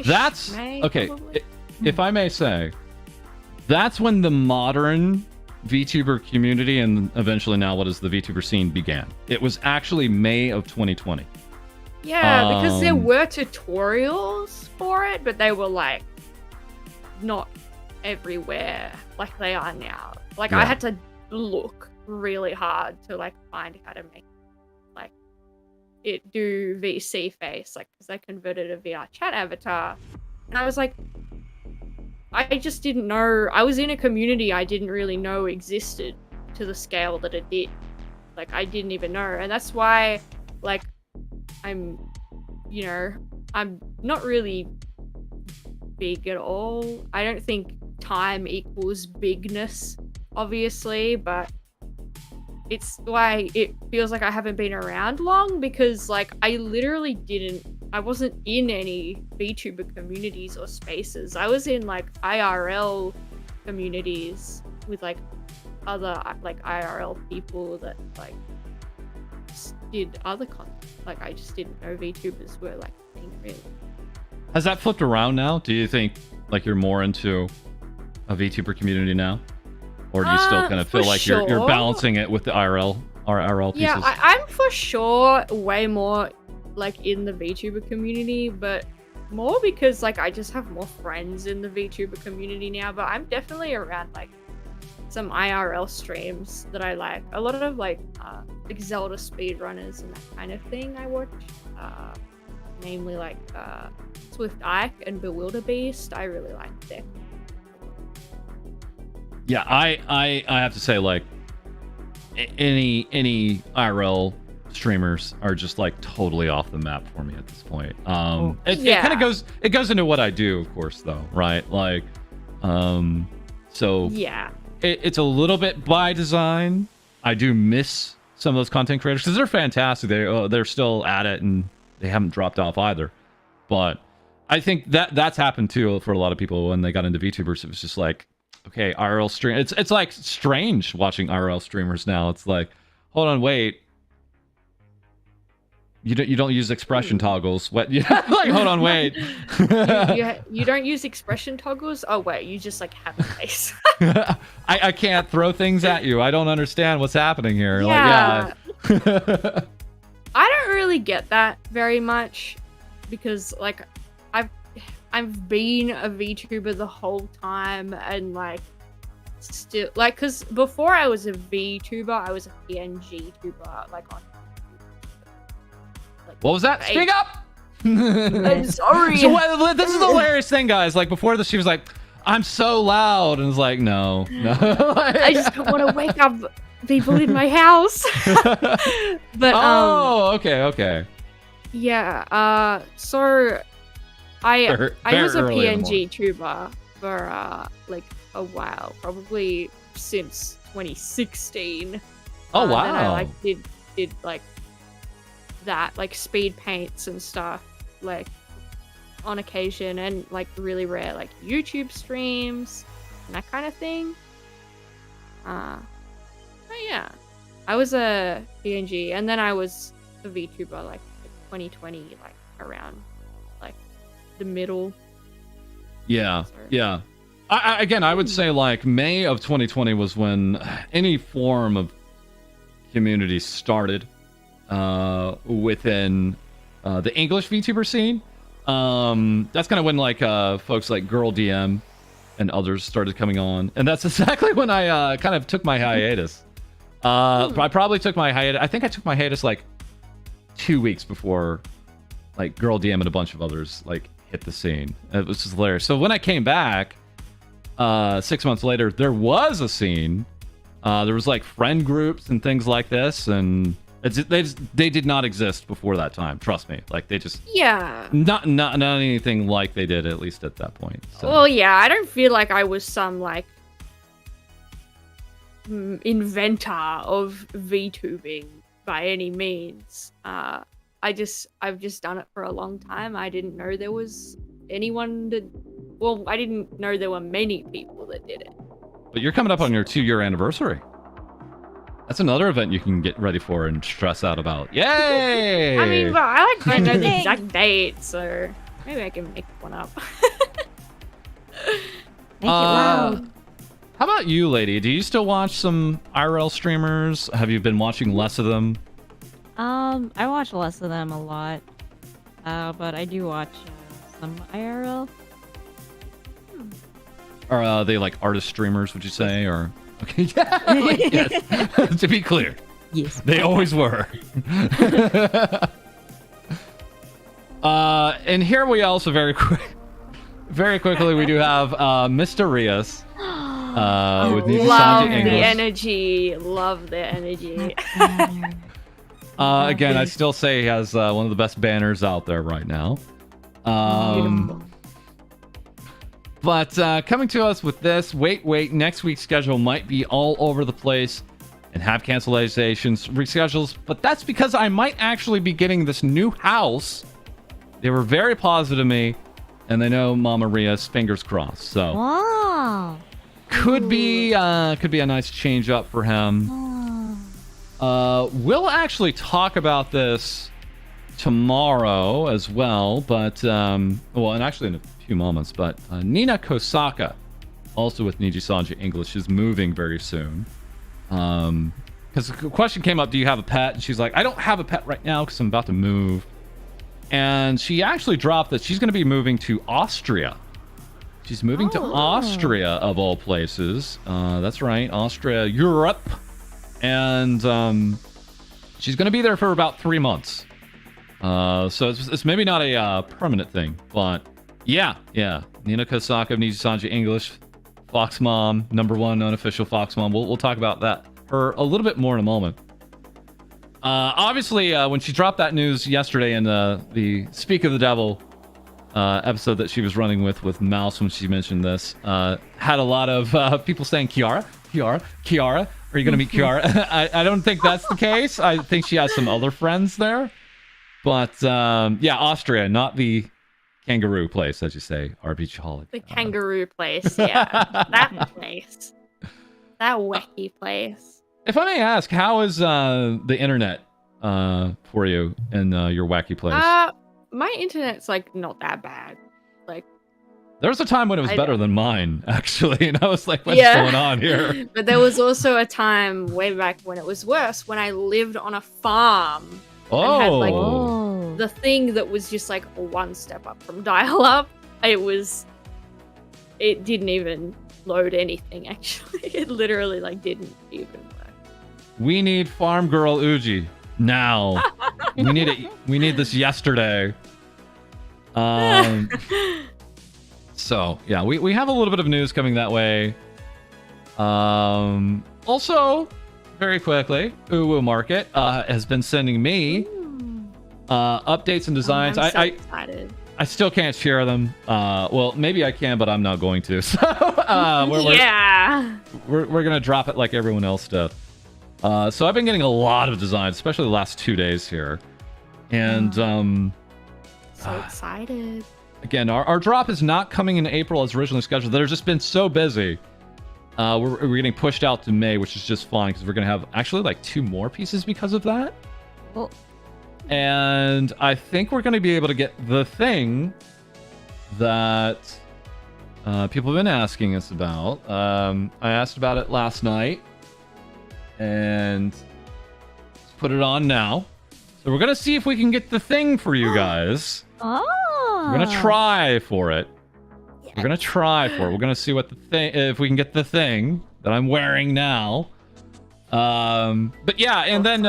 That's May, okay. probably. If I may say, that's when the modern VTuber community and eventually now what is the VTuber scene began. It was actually May of 2020. Yeah, because there were tutorials for it, but they were like not everywhere like they are now. Like I had to look really hard to like find how to make like it do VC face, like because I converted a VR chat avatar, and I was like, I just didn't know. I was in a community I didn't really know existed to the scale that it did. Like I didn't even know, and that's why like I'm not really big at all. I don't think time equals bigness, obviously, but it's why it feels like I haven't been around long because like I wasn't in any VTuber communities or spaces. I was in like IRL communities with like other like IRL people that like did other content. Like I just didn't know VTubers were like a thing really. Has that flipped around now? Do you think like you're more into a VTuber community now? Or do you still kind of feel like you're balancing it with the IRL pieces? Yeah, I'm for sure way more like in the VTuber community, but more because like I just have more friends in the VTuber community now, but I'm definitely around like some IRL streams that I like. A lot of like Zelda speedrunners and that kind of thing I watch. Namely like Swift Ike and Bewilderbeast. I really like them. Yeah, I have to say like any IRL streamers are just like totally off the map for me at this point. It kind of goes into what I do, of course, though, right? Like, so yeah, it's a little bit by design. I do miss some of those content creators because they're fantastic. They're still at it and they haven't dropped off either. But I think that's happened too for a lot of people when they got into VTubers. It was just like, okay, IRL stream. It's like strange watching IRL streamers now. It's like, hold on, wait. You don't use expression toggles. What? Yeah, like hold on, wait. You don't use expression toggles? Oh wait, you just like have a face. I can't throw things at you. I don't understand what's happening here. Yeah. Like, yeah. I don't really get that very much because like I've been a VTuber the whole time and like still like because before I was a VTuber, I was a PNG tuber like on. What was that? Speak up! I'm sorry. So this is the hilarious thing, guys. Like before this, she was like, "I'm so loud," and it's like, "No, no." Like, I just don't want to wake up people in my house. But okay. Yeah. So I was a PNG tuber for like a while, probably since 2016. Oh wow. And I like did like that, like speed paints and stuff, like on occasion, and like really rare like YouTube streams and that kind of thing. But yeah, I was a PNG, and then I was a VTuber like 2020, like around like the middle. Yeah, yeah. I would say like May of 2020 was when any form of community started within the English VTuber scene. That's kind of when like folks like Girl DM and others started coming on, and that's exactly when I kind of took my hiatus. I probably took my hiatus. I think I took my hiatus like 2 weeks before like Girl DM and a bunch of others like hit the scene. It was just hilarious. So when I came back 6 months later, there was a scene. There was like friend groups and things like this, and they did not exist before that time. Trust me. Like they just not anything like they did, at least at that point. So. Well, yeah, I don't feel like I was some like inventor of VTubing by any means. I've just done it for a long time. I didn't know there was anyone that. Well, I didn't know there were many people that did it. But you're coming up on your 2-year anniversary. That's another event you can get ready for and stress out about. Yay! I mean, but I like don't know the exact date, so maybe I can make one up. Make it loud. How about you, lady? Do you still watch some IRL streamers? Have you been watching less of them? I watch less of them a lot, but I do watch some IRL. Are they like artist streamers, would you say? Or okay, yeah, like, yes. To be clear, yes, they always were. And here we also very quickly we do have Mr. Rias. With love English. The energy. Love the energy. Again, I still say he has one of the best banners out there right now. But coming to us with this, wait, next week's schedule might be all over the place and have cancellations, reschedules, but that's because I might actually be getting this new house. They were very positive to me, and they know Mama Ria's, fingers crossed. So wow, could be a nice change up for him. We'll actually talk about this tomorrow as well, but well, and actually in a few moments, but Nina Kosaka, also with Niji Sanji English, is moving very soon. Because the question came up, do you have a pet? And she's like, I don't have a pet right now because I'm about to move. And she actually dropped that she's going to be moving to Austria. She's moving to Austria, of all places. That's right, Austria, Europe. And she's going to be there for about 3 months. So it's maybe not a permanent thing, but yeah. Nina Kosaka of Niji Sanji English, Fox Mom, #1 unofficial Fox Mom. We'll talk about that her a little bit more in a moment. Obviously, when she dropped that news yesterday in the Speak of the Devil episode that she was running with Mouse, when she mentioned this, had a lot of people saying, Kiara, are you going to meet Kiara? I don't think that's the case. I think she has some other friends there. But yeah, Austria, not the kangaroo place, as you say, RPG-holic. The kangaroo place, yeah. That place. That wacky place. If I may ask, how is the internet for you in your wacky place? My internet's like not that bad. Like there was a time when it was better than mine, actually, and I was like, "What's going on here?" But there was also a time way back when it was worse, when I lived on a farm. And had, like, the thing that was just like one step up from dial-up. It didn't even load anything. Actually, it literally like didn't even work. We need Farm Girl Uji now. we need it. We need this yesterday. So yeah, we have a little bit of news coming that way. Also, very quickly, Uwu Market has been sending me updates and designs. I'm so excited. I still can't share them. Well, maybe I can, but I'm not going to. So we're gonna drop it like everyone else does. So I've been getting a lot of designs, especially the last 2 days here, and so excited. Again, our drop is not coming in April as originally scheduled. They've just been so busy. We're getting pushed out to May, which is just fine because we're gonna have actually like 2 more pieces because of that. Oh. And I think we're gonna be able to get the thing that people have been asking us about. I asked about it last night, and let's put it on now. So we're gonna see if we can get the thing for you guys. Oh. We're gonna try for it. We're gonna try for it. We're gonna see what the thing, if we can get the thing that I'm wearing now. But yeah, and then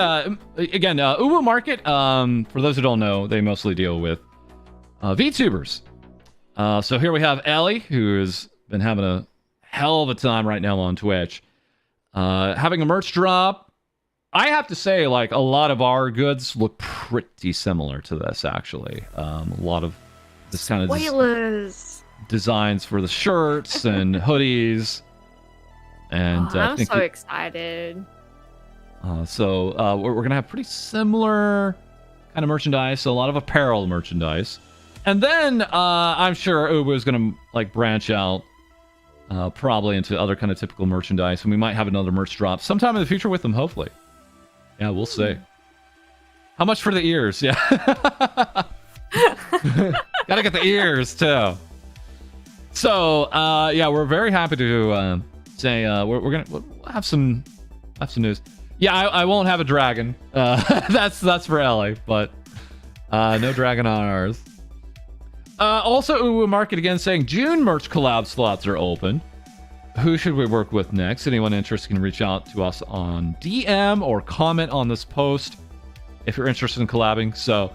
again, Uwu Market. For those who don't know, they mostly deal with Vtubers. So here we have Ellie, who has been having a hell of a time right now on Twitch, having a merch drop. I have to say, like, a lot of our goods look pretty similar to this, actually. A lot of this kind of designs for the shirts and hoodies. And I'm so excited. So we're going to have pretty similar kind of merchandise. So a lot of apparel merchandise. And then I'm sure Ubu is going to like branch out probably into other kind of typical merchandise. And we might have another merch drop sometime in the future with them, hopefully. Yeah, we'll see. How much for the ears? Yeah. Gotta get the ears, too. So, yeah, we're very happy to say we'll have some news. Yeah, I won't have a dragon. That's for Ellie, but no dragon on ours. Also, Uwu Market again saying June merch collab slots are open. Who should we work with next? Anyone interested can reach out to us on DM or comment on this post if you're interested in collabing. So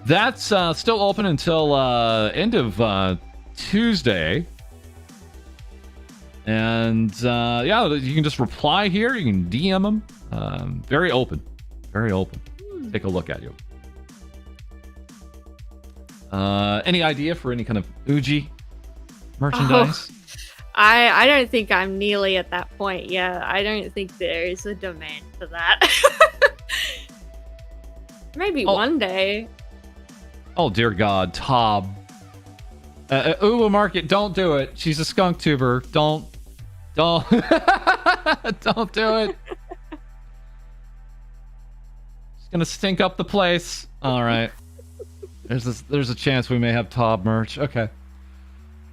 that's still open until end of Tuesday. And yeah, you can just reply here. You can DM them. Very open. Very open. Take a look at you. Any idea for any kind of Uji merchandise? I don't think I'm nearly at that point yet. I don't think there is a demand for that. Maybe one day. Oh, dear God. Tob. Uwu Market, don't do it. She's a skunk tuber. Don't. Don't do it. It's gonna stink up the place. All right. There's a chance we may have Tob merch. Okay.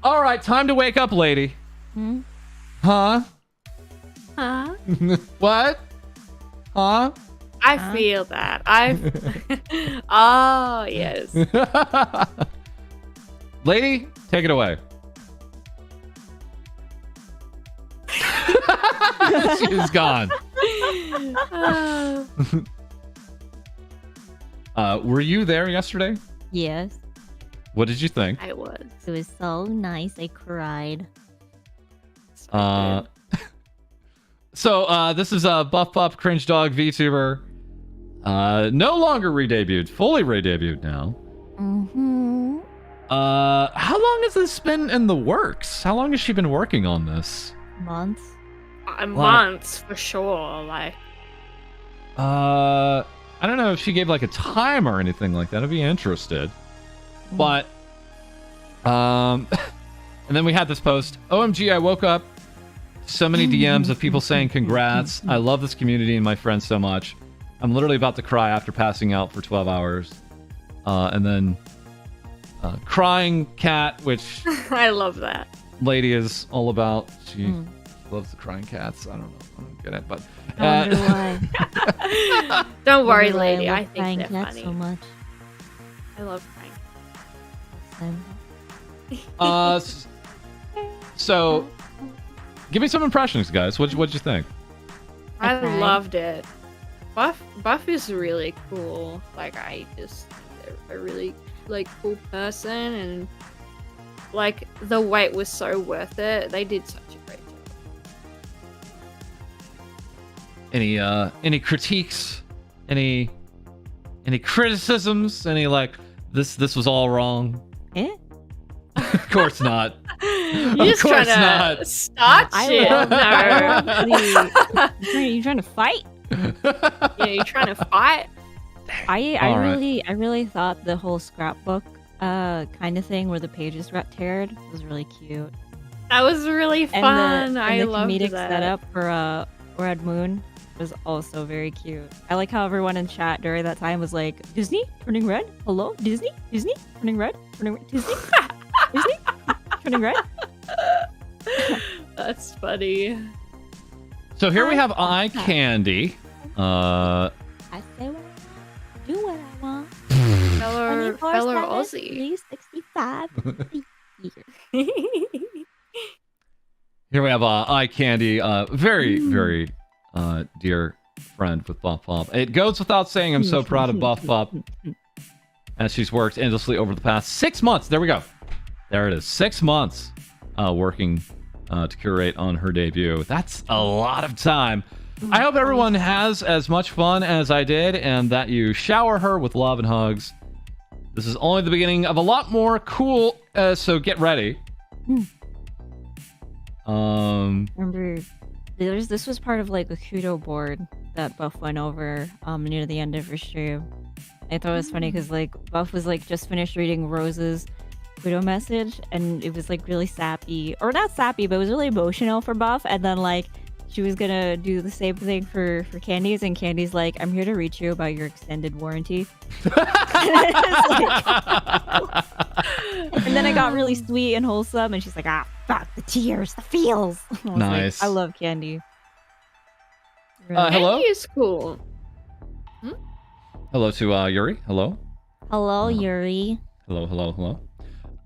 All right, time to wake up, lady. Hmm? Huh? Huh? What? Huh? I feel that. Oh, yes. Lady, take it away. She's gone. Were you there yesterday? Yes. What did you think? I was. It was so nice. I cried. So this is a Buff Pup Cringe Dog VTuber. No longer re-debuted, fully re-debuted now. Mm-hmm. How long has this been in the works? How long has she been working on this? Months. Months for sure. Like. I don't know if she gave like a time or anything like that. I'd be interested. But and then we had this post. OMG, I woke up. So many DMs of people saying congrats. I love this community and my friends so much. I'm literally about to cry after passing out for 12 hours. And then crying cat, which I love that. lady is all about. She loves the crying cats. I don't know. I don't get it, but I wonder why. Don't worry, Wonder why lady. love I think crying they're cats funny. so much. I love crying. So give me some impressions, guys. What'd you think? I Okay. loved it. Buff is really cool. Like I just think they're a really like cool person, and like the wait was so worth it. They did such a great job. Any critiques? Any criticisms? Any like this was all wrong? Eh? Of course not. You're Of just course trying not. to start shit. No. You trying to fight? Yeah, you trying to fight? I All right. really thought the whole scrapbook kind of thing where the pages got teared was really cute. That was really fun. I the loved comedic that. setup for Red Moon was also very cute. I like how everyone in chat during that time was like, Disney turning red? Hello? Disney turning red? Disney turning red? That's funny. So here we have eye candy. I say what I want, do what I want. Fellow 24/7, Aussie. 365 years. Here we have eye candy. Very dear friend with Buff Pop. It goes without saying, I'm so proud of Buff Pop as she's worked endlessly over the past 6 months. There we go. There it is. 6 months working to curate on her debut. That's a lot of time. I hope everyone has as much fun as I did, and that you shower her with love and hugs. This is only the beginning of a lot more cool, so get ready. Remember, this was part of like a kudo board that Buff went over near the end of her stream. I thought it was funny because like Buff was like just finished reading Rose's kudo message, and it was like really sappy, or not sappy, but it was really emotional for Buff. And then like she was gonna do the same thing for Candies, and Candies like, I'm here to reach you about your extended warranty. And then it got really sweet and wholesome, and she's like, ah, fuck the tears, the feels. I was Nice. like, I love Candy. Hello? Candy is cool. Hello to Yuri. Hello. Hello, Yuri. Hello.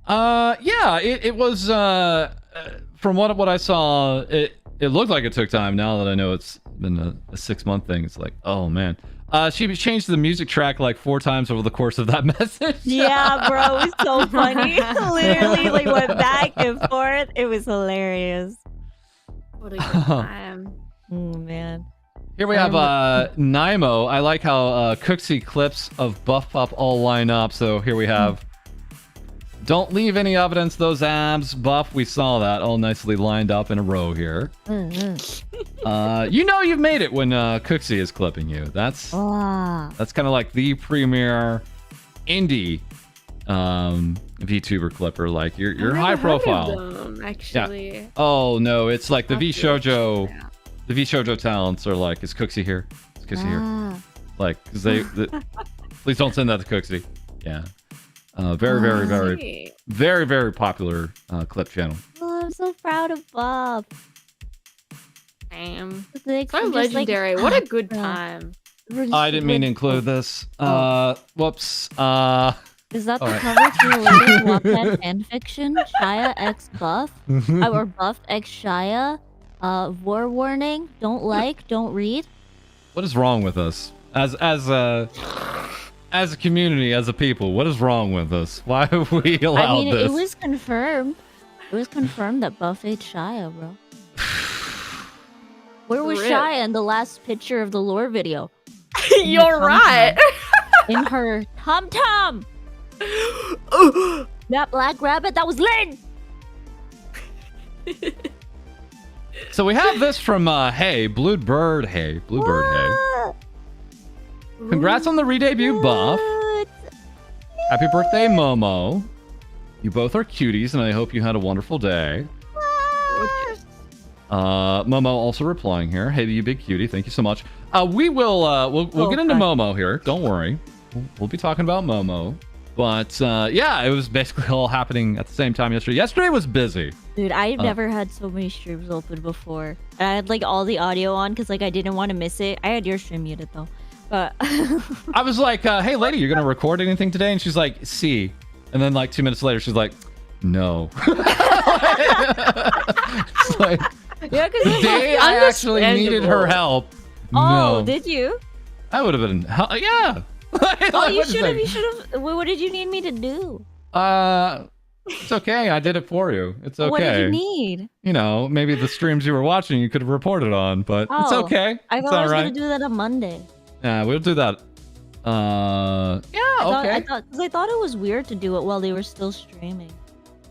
Yeah, it was from what I saw, it looked like it took time. Now that I know it's been a 6-month thing, it's like, oh man. She changed the music track like 4 times over the course of that message. Yeah, bro, it was so funny. Literally, like went back and forth. It was hilarious. What a good time. Oh man. Here we have Nimo. I like how Cooksy clips of Buff Pop all line up. So here we have. Don't leave any evidence, those abs. Buff, we saw that all nicely lined up in a row here. You know you've made it when Cooksy is clipping you. That's kind of like the premier indie VTuber clipper. Like you're high profile. Them, actually. Yeah. Oh no, it's like the VShoujo. The VShoujo talents are like, is Cooksy here? Is Cooksy here? Like, cause please don't send that to Cooksy. Yeah. Very popular clip channel. Oh, I'm so proud of Bob. Damn. Like, So I'm just like, legendary. What a good time. I didn't mean to include this. Whoops. Is that the Alright. cover to your latest Wattpad fanfiction? Shia x Buff? Or Buff x Shia? War warning? Don't like, don't read? What is wrong with us? As a community, as a people, what is wrong with us? Why have we allowed I mean, this? it was confirmed. It was confirmed that Buff ate Shia, bro. Where was Rip. Shia in the last picture of the lore video? You're right. In her tum-tum! That black rabbit, that was Lynn! So we have this from Bluebird Hey. Congrats on the re-debut, Buff. What? Happy birthday, Momo. You both are cuties, and I hope you had a wonderful day. Gorgeous. Momo also replying here. Hey, you big cutie. Thank you so much. We'll get into Momo here. Don't worry. We'll be talking about Momo. But yeah, it was basically all happening at the same time yesterday. Yesterday was busy. Dude, I've never had so many streams open before. And I had like all the audio on because like I didn't want to miss it. I had your stream muted though. But I was like, hey lady, you're gonna record anything today? And she's like, see. And then like 2 minutes later, she's like, no. It's like, yeah, because the day I actually needed her help. Oh, no. did you? I would have been, yeah. Oh, you should have. You should have. What did you need me to do? It's okay. I did it for you. It's okay. What did you need? You know, maybe the streams you were watching, you could have reported on, but it's okay. I thought I was gonna do that on Monday. Yeah, we'll do that. Yeah, okay. I thought it was weird to do it while they were still streaming.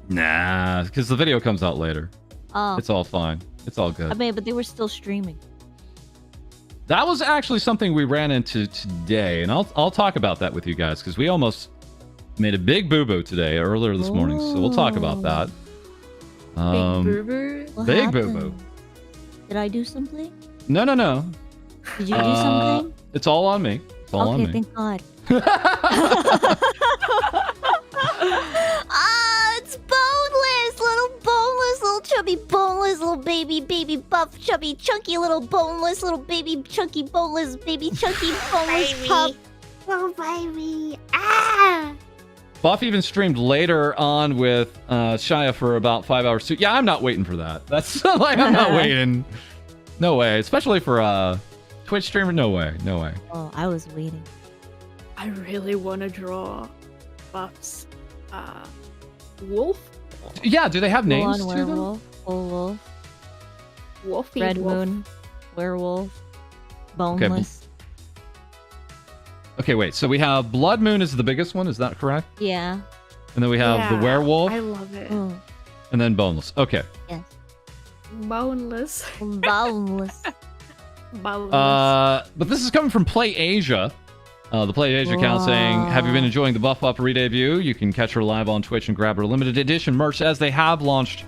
Nah, because the video comes out later. Oh. It's all fine. It's all good. I mean, but they were still streaming. That was actually something we ran into today, and I'll talk about that with you guys because we almost made a big boo-boo today earlier this morning, so we'll talk about that. Big boo-boo? Big boo-boo. Did I do something? No. Did you do something? It's all on me. It's all on me. Okay, thank God. It's boneless, little chubby, boneless, little baby, buff, chubby, chunky, little boneless, little baby, chunky, boneless, baby, chunky, boneless pup. Oh, baby. Ah! Buff even streamed later on with Shia for about 5 hours too. Yeah, I'm not waiting for that. That's like, I'm not waiting. No way. Especially for a Twitch streamer. No way. No way. Oh, I was waiting. I really want to draw Buff's wolf. Yeah, do they have names to werewolf, them? Full wolf, Wolfy red wolf. moon, werewolf, boneless. Okay, wait. So we have Blood Moon is the biggest one. Is that correct? Yeah. And then we have the werewolf. I love it. Oh, And then Boneless. Okay. yes. Boneless. Boneless. Boneless. But this is coming from Play Asia. The Play Asia account saying, have you been enjoying the Buff Up re-debut? You can catch her live on Twitch and grab her limited edition merch, as they have launched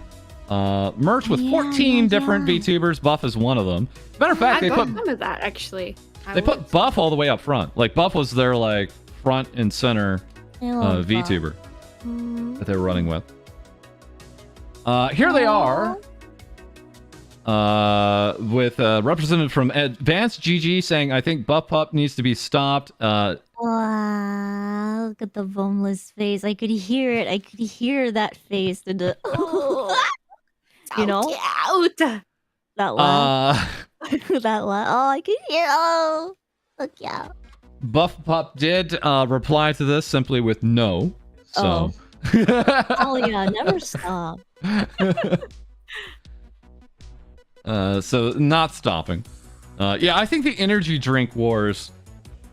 merch with 14 different VTubers. Buff is one of them. As a matter of fact, I got some of that, actually. They put Buff all the way up front. Like, Buff was their, like, front and center VTuber that they were running with. Here they are. With a representative from Advanced GG saying, I think Buff Pup needs to be stopped. Wow, look at the boneless face. I could hear it. I could hear that face. You know? Out. That laugh. That laugh. Oh, I could hear. Oh, look out. Buff Pup did reply to this simply with no. So. Oh yeah, never stop. So not stopping. Yeah, I think the energy drink wars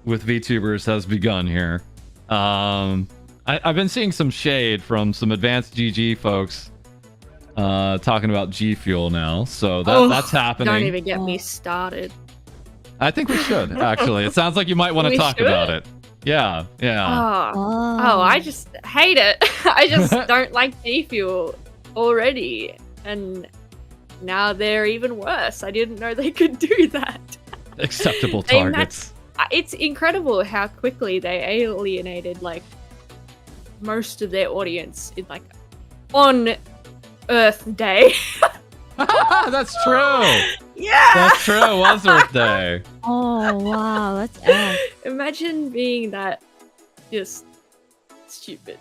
with VTubers has begun here. I've been seeing some shade from some Advanced GG folks talking about G Fuel now, so that's happening. Don't even get me started. I think we should, actually. It sounds like you might want to talk about it. Yeah. Oh, I just hate it. I just don't like G Fuel already, and now they're even worse. I didn't know they could do that. Acceptable targets. It's incredible how quickly they alienated like most of their audience in like on Earth Day. That's true. Yeah, that's true. It was Earth Day. Oh wow, that's bad. Imagine being that just stupid.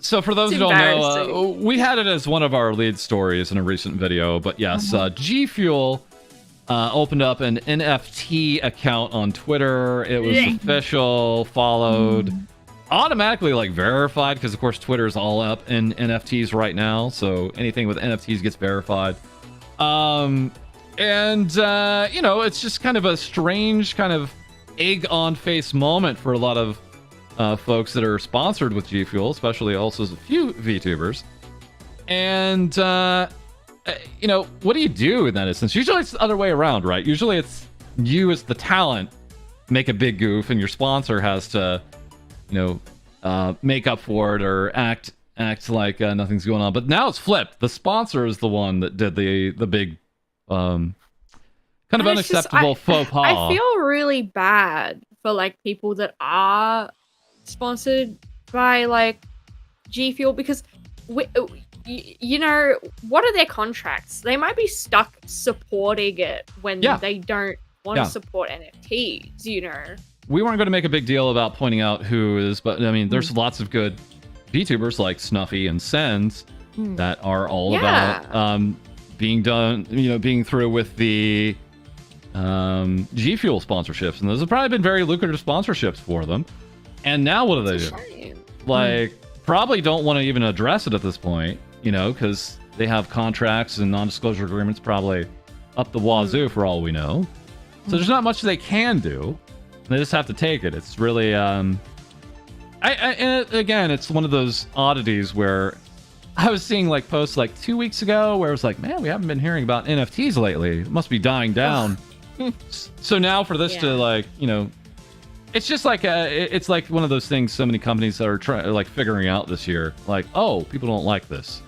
So for those who don't know, we had it as one of our lead stories in a recent video, but yes, G Fuel opened up an NFT account on Twitter. It was official, followed, automatically like verified, because of course Twitter is all up in NFTs right now, so anything with NFTs gets verified. You know, it's just kind of a strange kind of egg on face moment for a lot of folks that are sponsored with G Fuel, especially also a few VTubers. And you know, what do you do in that instance? Usually it's the other way around, right? Usually it's you as the talent make a big goof and your sponsor has to, you know, make up for it or act like nothing's going on. But now it's flipped. The sponsor is the one that did the big kind of And it's just- unacceptable faux pas. I feel really bad for like people that are sponsored by like G Fuel because you know, what are their contracts? They might be stuck supporting it when they don't want to support NFTs, you know. We weren't going to make a big deal about pointing out who is, but I mean, there's lots of good VTubers like Snuffy and Sens that are all about being done, you know, being through with the G Fuel sponsorships, and those have probably been very lucrative sponsorships for them. And now what do they do? Like, probably don't want to even address it at this point, you know, because they have contracts and non-disclosure agreements probably up the wazoo for all we know. So there's not much they can do. They just have to take it. It's really, and again, it's one of those oddities where I was seeing like posts like 2 weeks ago where it was like, man, we haven't been hearing about NFTs lately. It must be dying down. So now for this to like, you know, it's just like it's like one of those things so many companies are like figuring out this year. Like, oh, people don't like this.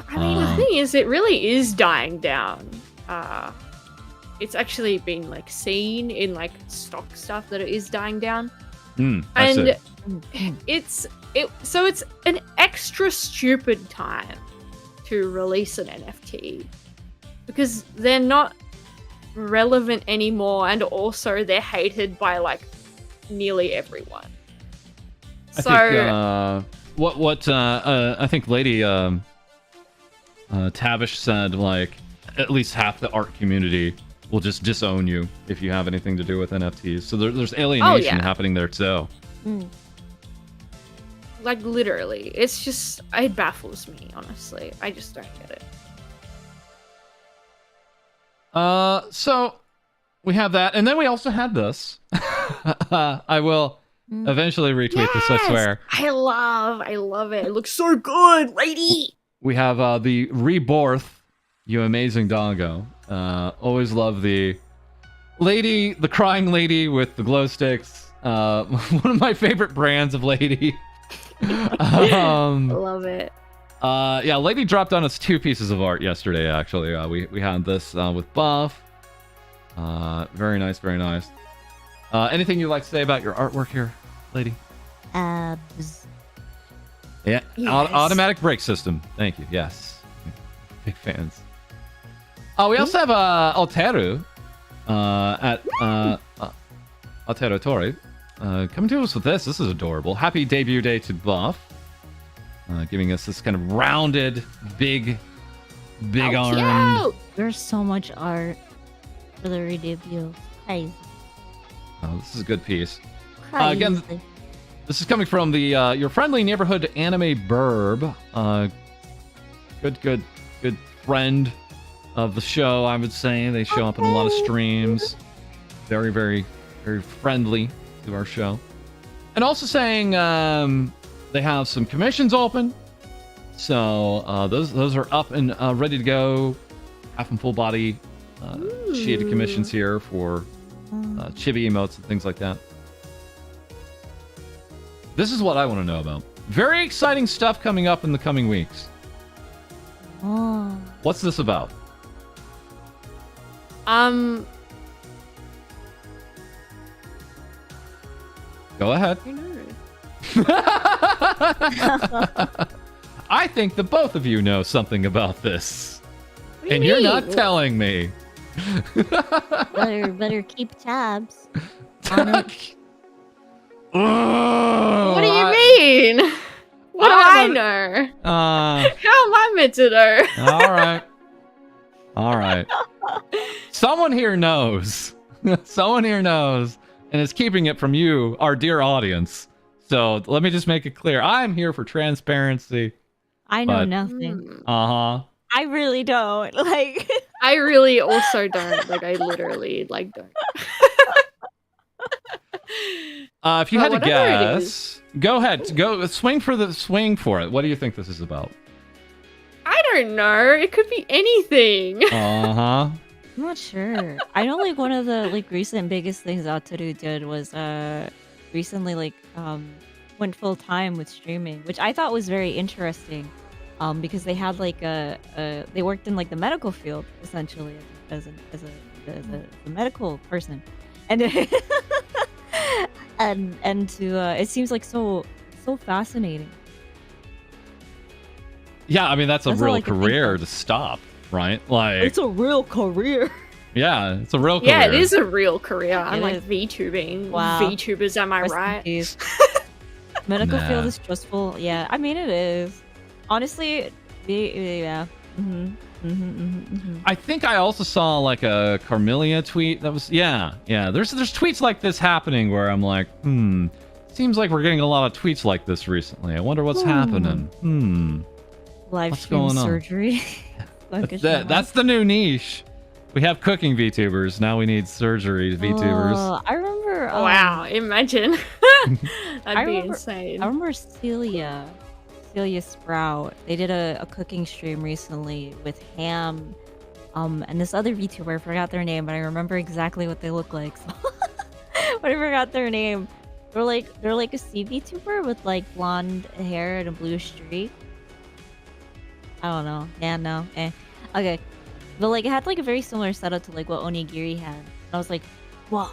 I mean, the thing is, it really is dying down. It's actually been like seen in like stock stuff that it is dying down. And it's an extra stupid time to release an NFT because they're not relevant anymore, and also they're hated by like nearly everyone. I think Lady Tavish said like at least half the art community will just disown you if you have anything to do with NFTs. So there's alienation happening there too. Like literally, it's just, it baffles me, honestly. I just don't get it. So we have that, and then we also had this. I will eventually retweet this, I swear. I love it. It looks so good, lady. We have the Rebirth, you amazing doggo. Always love the lady, the crying lady with the glow sticks. One of my favorite brands of lady. Love it. Yeah, Lady dropped on us 2 pieces of art yesterday, actually. We had this with Buff. Very nice, very nice. Anything you'd like to say about your artwork here, Lady? Abs. Yeah, Yes. Automatic brake system. Thank you, yes. Big fans. We also have Alteru at Alteru Tori. Coming to us with this. This is adorable. Happy debut day to Buff. Giving us this kind of rounded, big arm. There's so much art for the re-debut. Crazy. Oh, this is a good piece. Crazy. Again, this is coming from the your friendly neighborhood anime burb. Good friend of the show, I would say. They show up in a lot of streams. Very, very, very friendly to our show. And also saying they have some commissions open. So those are up and ready to go. Half and full body shaded commissions here for chibi emotes and things like that. This is what I want to know about. Very exciting stuff coming up in the coming weeks. Oh. What's this about? Go ahead. I think the both of you know something about this. And you're not telling me. better keep tabs on it. What do you mean? What do I know? How am I meant to know? All right. Someone here knows. Someone here knows and is keeping it from you, our dear audience. So let me just make it clear. I'm here for transparency. I know nothing. Uh-huh. I really don't. Like I really also don't. Like I literally like don't. If you had to guess, go ahead. Go swing for it. What do you think this is about? I don't know. It could be anything. Uh-huh. I'm not sure. I know like one of the like recent biggest things Ataru did was recently like went full time with streaming, which I thought was very interesting. Because they had like they worked in like the medical field essentially at the a medical person, and and to it seems like so fascinating. Yeah, I mean that's a That's all real I can think career of. to stop, right? Like, It's a real career. yeah, it's a real career. Yeah, it is a real career. It Unlike is. VTubing. Wow. VTubers, am I Rest in right? peace. Medical Nah. field is stressful. Yeah, I mean it is. Honestly, yeah. I think I also saw like a Carmelia tweet that was There's tweets like this happening where I'm like, seems like we're getting a lot of tweets like this recently. I wonder what's happening. Live What's stream going on? surgery. That's the new niche. We have cooking VTubers. Now we need surgery VTubers. I remember. Wow, imagine. That'd be remember- insane. I remember Celia Sprout. They did a cooking stream recently with Ham, and this other VTuber. I forgot their name, but I remember exactly what they look like. So but I forgot their name. They're like a sea VTuber with like blonde hair and a blue streak. I don't know. Yeah, no. Okay. But like it had like a very similar setup to like what Onigiri had. And I was like, wow.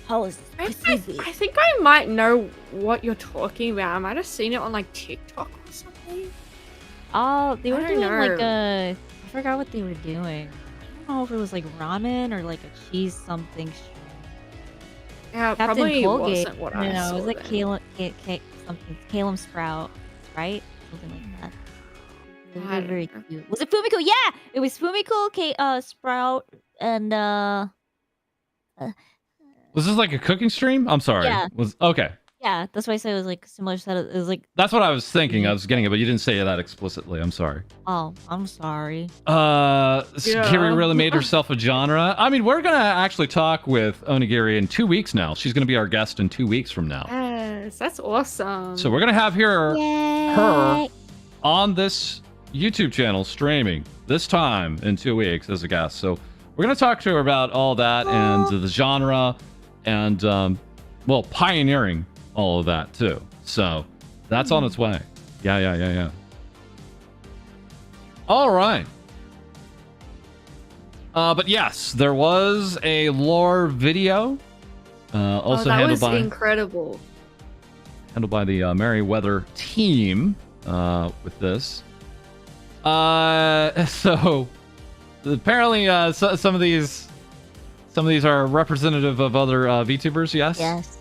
How is I this? think I might know what you're talking about. I might have seen it on like TikTok or something. Oh, they I were don't doing like know. I forgot what they were doing. I don't know if it was like ramen or like a cheese something stream. Yeah, it Captain probably Colgate. wasn't what No, I saw. it was like then. Calum Sprout, right? Something like that. It I was don't very know. cute. Was it Fumiko? Yeah, it was Fumiko, Sprout, and Was this like a cooking stream? I'm sorry. Yeah. Okay. yeah, that's why I said it was like a similar setup. It was like, That's what I was thinking. I was getting it, but you didn't say that explicitly. I'm sorry. oh, I'm sorry. Kiri really made herself a genre. I mean, we're gonna actually talk with Onigiri in 2 weeks now. She's gonna be our guest in 2 weeks from now. Yes, that's awesome. So we're gonna have her Yay! on this YouTube channel streaming this time in 2 weeks as a guest. So we're gonna talk to her about all that and the genre and well, pioneering all of that too. So that's on its way. Yeah. All right. But yes, there was a lore video. Also that handled was by incredible. the Merryweather team with this. So apparently some of these are representative of other VTubers. Yes. Yes.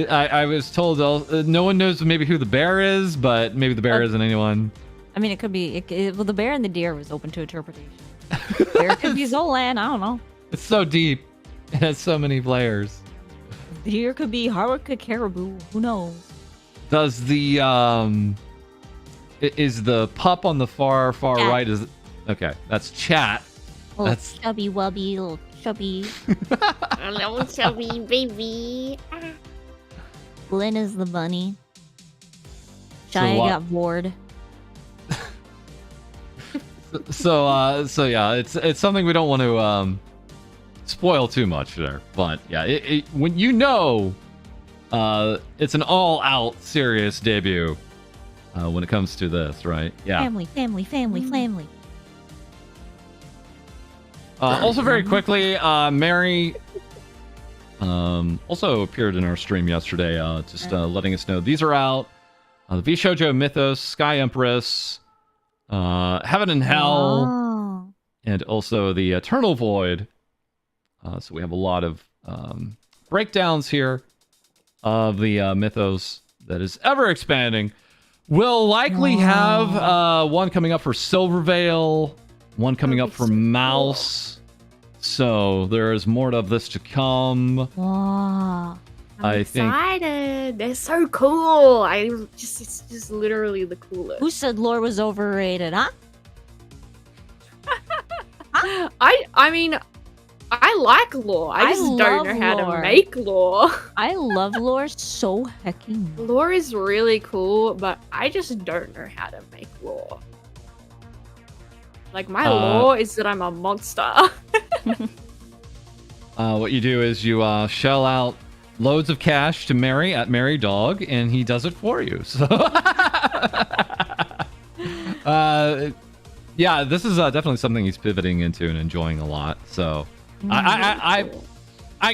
I was told no one knows maybe who the bear is, but maybe the bear isn't anyone. I mean, it could be. Well, the bear and the deer was open to interpretation. Bear could be Zolan. I don't know. It's so deep. It has so many players. The deer could be Haruka Caribou. Who knows? Does the is the pup on the far Chat. right? Is okay? That's chat. Little That's- chubby wubby, little chubby. Hello, chubby baby. Lynn is the bunny. Shia what- got bored. So yeah, it's something we don't want to spoil too much there. But yeah, when you know, it's an all-out serious debut when it comes to this, right? Yeah. Family. Also, very quickly, Mary also appeared in our stream yesterday, just letting us know these are out. The V Shoujo Mythos, Sky Empress, Heaven and Hell, Oh. and also the Eternal Void. So we have a lot of breakdowns here of the Mythos that is ever expanding. We'll likely have one coming up for Silverveil, one coming up for Mouse. So there is more of this to come. Wow. I think. Excited. They're so cool. It's just literally the coolest. Who said lore was overrated, huh? I mean, I like lore. I I just don't know love how lore. to make lore. I love lore so hecking much. Lore is really cool, but I just don't know how to make lore. Like, my lore is that I'm a monster. What you do is you shell out loads of cash to Mary at Mary Dog, and he does it for you. So, yeah, yeah, this is definitely something he's pivoting into and enjoying a lot. So I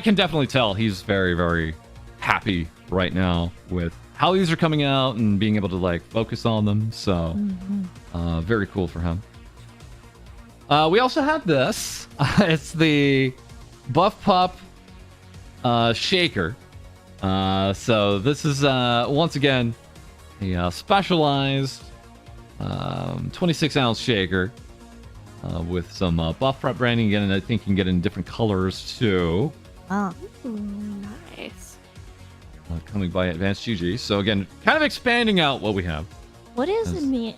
can definitely tell he's very, very happy right now with how these are coming out and being able to like focus on them. So very cool for him. We also have this. It's the Buff Pup shaker. So this is once again a specialized 26-ounce shaker with some buff prep branding again, and I think you can get in different colors too. Oh, Nice. Coming by Advanced UG. So again, kind of expanding out what we have. what is it mean?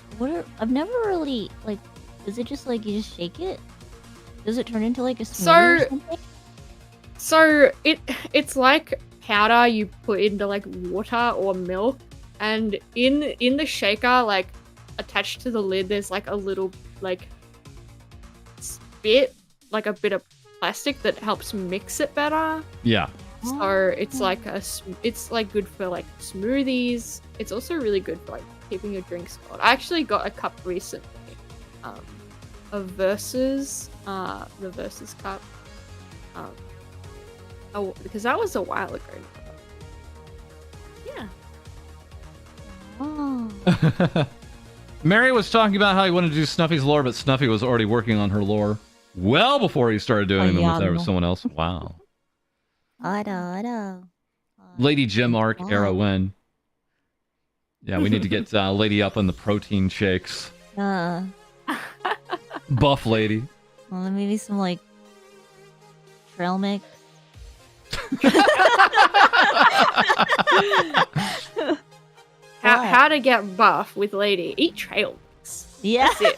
I've never really like. Is it just like you just shake it? Does it turn into like a smoothie or something? So it's like powder you put into like water or milk, and in the shaker, like attached to the lid, there's like a little like bit, like a bit of plastic that helps mix it better. Yeah. So it's like it's like good for like smoothies. It's also really good for like keeping your drinks cold. I actually got a cup recently, of Versus, the Versus cup. Oh, because that was a while ago. Yeah. Oh. Mary was talking about how he wanted to do Snuffy's lore, but Snuffy was already working on her lore well before he started doing them with someone else. Wow. Lady Gem arc era win. Yeah, we need to get Lady up on the protein shakes. Buff Lady. Well, maybe some like trail mix. How to get buff with Lady? Eat trail mix. Yeah. That's it.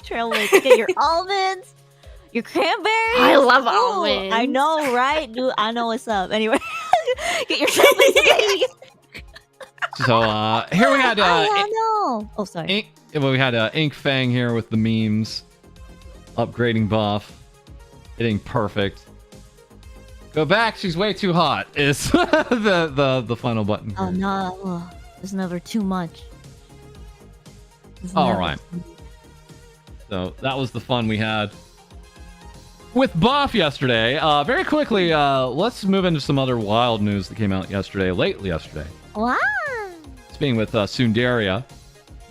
Trail mix. Get your almonds, your cranberries. I love Ooh, almonds. I know, right? Dude, I know what's up. Anyway, get your trail mix, baby. So here we had no. Oh, sorry. we had Ink Fang here with the memes, upgrading buff, hitting perfect. Go back, she's way too hot. Is the final button. Oh here. no, there's never too much. All right. So that was the fun we had with buff yesterday. Very quickly, let's move into some other wild news that came out yesterday, late yesterday. Wow. Speaking with Sundaria,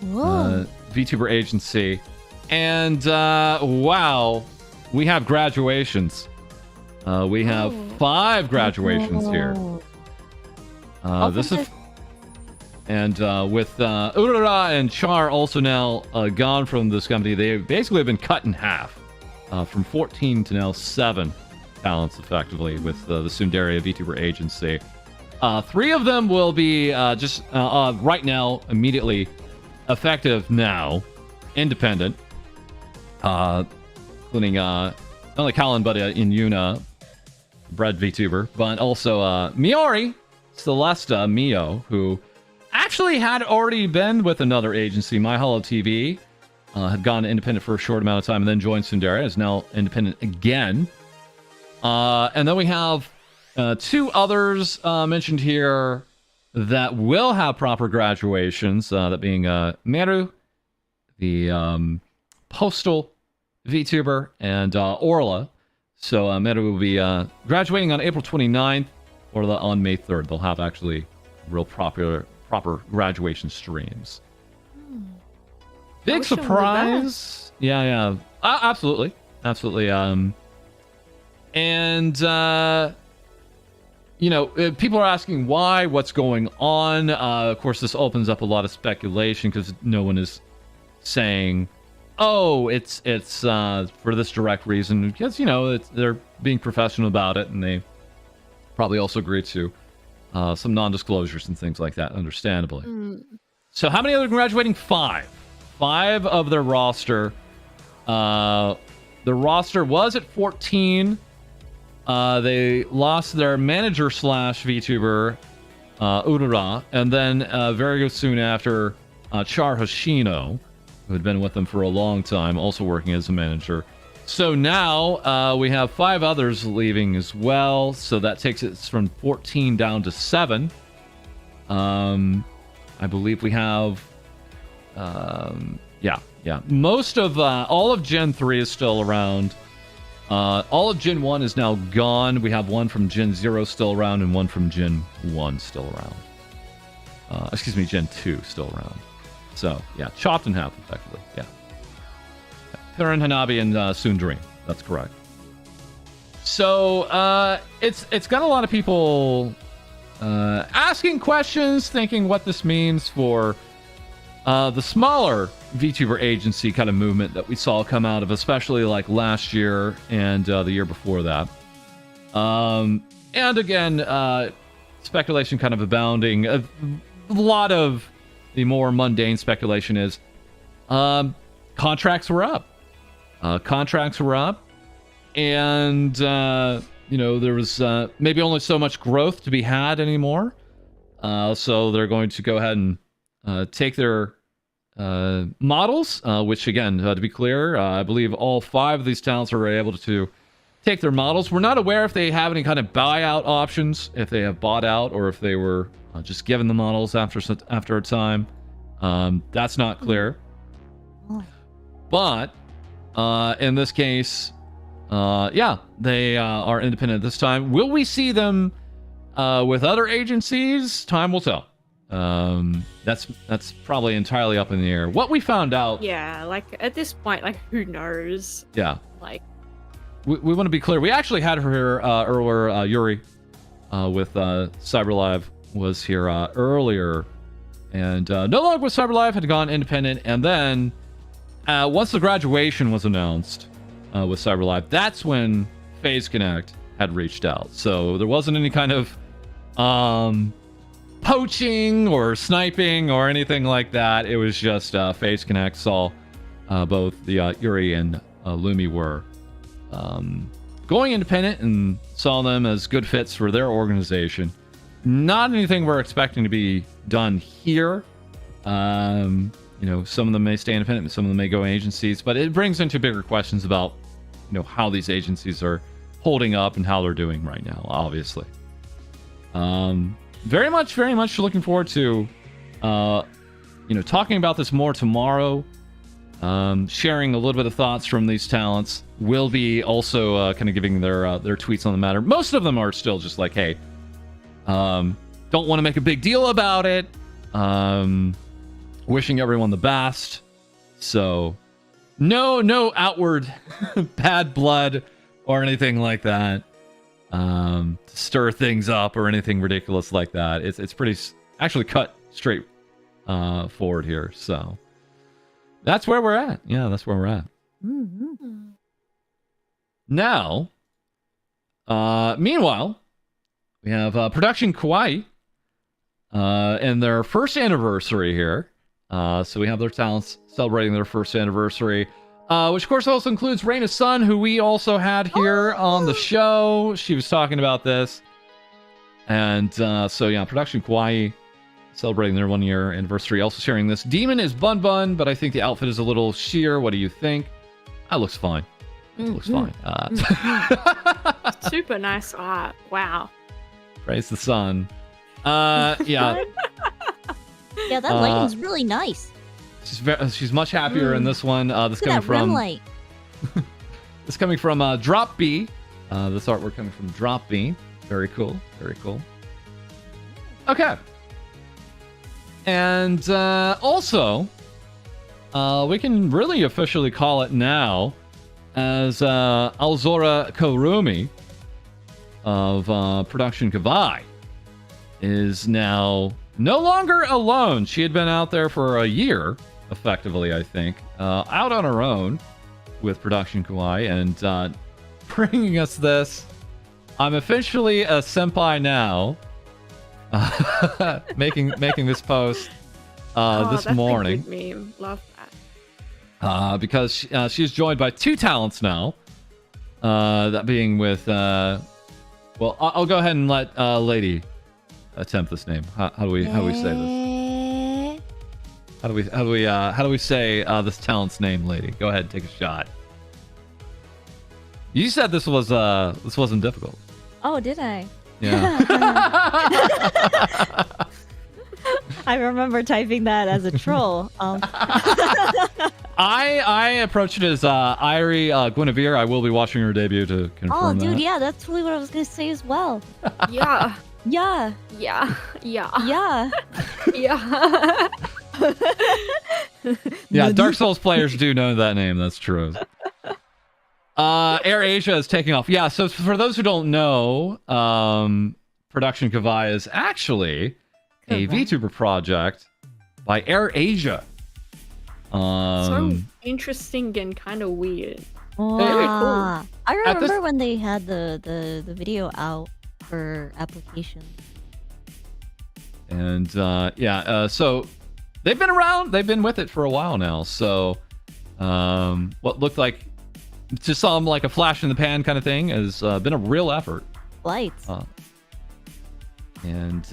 VTuber agency, and wow, we have graduations. We have 5 graduations here. This is, and with Urara and Char also now gone from this company, they basically have been cut in half, from 14 to now 7 talents, effectively, with the Sundaria VTuber agency. 3 of them will be just right now, immediately effective now, independent, including not only Colin but in Yuna, Bread VTuber, but also Miori, Celesta, Mio, who actually had already been with another agency, My Hollow TV, had gone independent for a short amount of time and then joined Sundaria, is now independent again. And then we have 2 others mentioned here that will have proper graduations, that being Meru, the postal VTuber, and Orla. So Meru will be graduating on April 29th, Orla on May 3rd. They'll have actually real proper graduation streams. Big surprise. Yeah. Absolutely. And you know, people are asking why, what's going on. Of course, this opens up a lot of speculation because no one is saying, oh, it's for this direct reason, because, you know, they're being professional about it, and they probably also agree to some non-disclosures and things like that, understandably. So how many are graduating? 5 of their roster. The roster was at 14. They lost their manager / VTuber, Urara, and then very soon after, Char Hoshino, who had been with them for a long time, also working as a manager. So now we have 5 others leaving as well, so that takes it from 14 down to 7. I believe we have, Yeah. Most of all of Gen 3 is still around. All of Gen 1 is now gone. We have one from Gen 0 still around and one from Gen 1 still around. Excuse me, Gen 2 still around. So, yeah, chopped in half, effectively. Yeah. Karen Hanabi and Sundream. That's correct. So, it's got a lot of people asking questions, thinking what this means for the smaller VTuber agency kind of movement that we saw come out of, especially like last year and the year before that. And again, speculation kind of abounding. A lot of the more mundane speculation is contracts were up. And, there was maybe only so much growth to be had anymore. So they're going to go ahead and take their models, which again, to be clear, I believe all 5 of these talents are able to take their models. We're not aware if they have any kind of buyout options, if they have bought out, or if they were just given the models after a time. That's not clear. But in this case, they are independent this time. Will we see them with other agencies? Time will tell. That's probably entirely up in the air. What we found out... Yeah, like, at this point, like, who knows? Yeah. Like... We want to be clear. We actually had her here earlier, Yuri, with CyberLive, was here earlier. And no longer with CyberLive, had gone independent. And then, once the graduation was announced with CyberLive, that's when FaZe Connect had reached out. So there wasn't any kind of... poaching or sniping or anything like that. It was just FaZe Connect saw both the Yuri and Lumi were going independent and saw them as good fits for their organization. Not anything we're expecting to be done here. Some of them may stay independent, some of them may go agencies, but it brings into bigger questions about how these agencies are holding up and how they're doing right now, obviously. Very much looking forward to, talking about this more tomorrow. Sharing a little bit of thoughts from these talents. Will be also kind of giving their tweets on the matter. Most of them are still just like, hey, don't want to make a big deal about it. Wishing everyone the best. So, no outward bad blood or anything like that. To stir things up or anything ridiculous like that. It's pretty actually cut straight forward here. So that's where we're at. Yeah, that's where we're at. Mm-hmm. Now, meanwhile, we have Production Kawaii and their first anniversary here. So we have their talents celebrating their first anniversary. Which, of course, also includes Reina's son, who we also had here on the show. She was talking about this. And Production Kawaii celebrating their 1-year anniversary. Also sharing this. Demon is Bun Bun, but I think the outfit is a little sheer. What do you think? That looks fine. It looks fine. Super nice art. Wow. Praise the sun. Yeah. Yeah, that lighting's really nice. She's much happier in this one. This Look at coming from light. This coming from Drop B. This artwork coming from Drop B. Very cool. Very cool. Okay. And also, we can really officially call it now as Alzora Korumi of Production Kawaii is now no longer alone. She had been out there for a year, effectively, I think, out on her own with Production Kawaii, and bringing us this. I'm officially a senpai now. making this post this that's morning. A good meme. Love that. Because she's joined by 2 talents now. That being with well, I'll go ahead and let Lady attempt this name. How do we say this? How do we say this talent's name, Lady? Go ahead and take a shot. You said this wasn't difficult. Oh, did I? Yeah. I remember typing that as a troll. I approached it as Irie Guinevere. I will be watching her debut to confirm Oh, that. dude, yeah, that's totally what I was gonna say as well. Yeah. Yeah, Yeah. Yeah. yeah. Yeah. Yeah, Dark Souls players do know that name. That's true. Air Asia is taking off. Yeah, so for those who don't know, Production Kawaii is actually a VTuber project by Air Asia. So interesting and kind of weird. Wow. Very cool. I remember when they had the video out for applications. And so they've been around. They've been with it for a while now. So what looked like just some like a flash in the pan kind of thing has been a real effort. Lights. And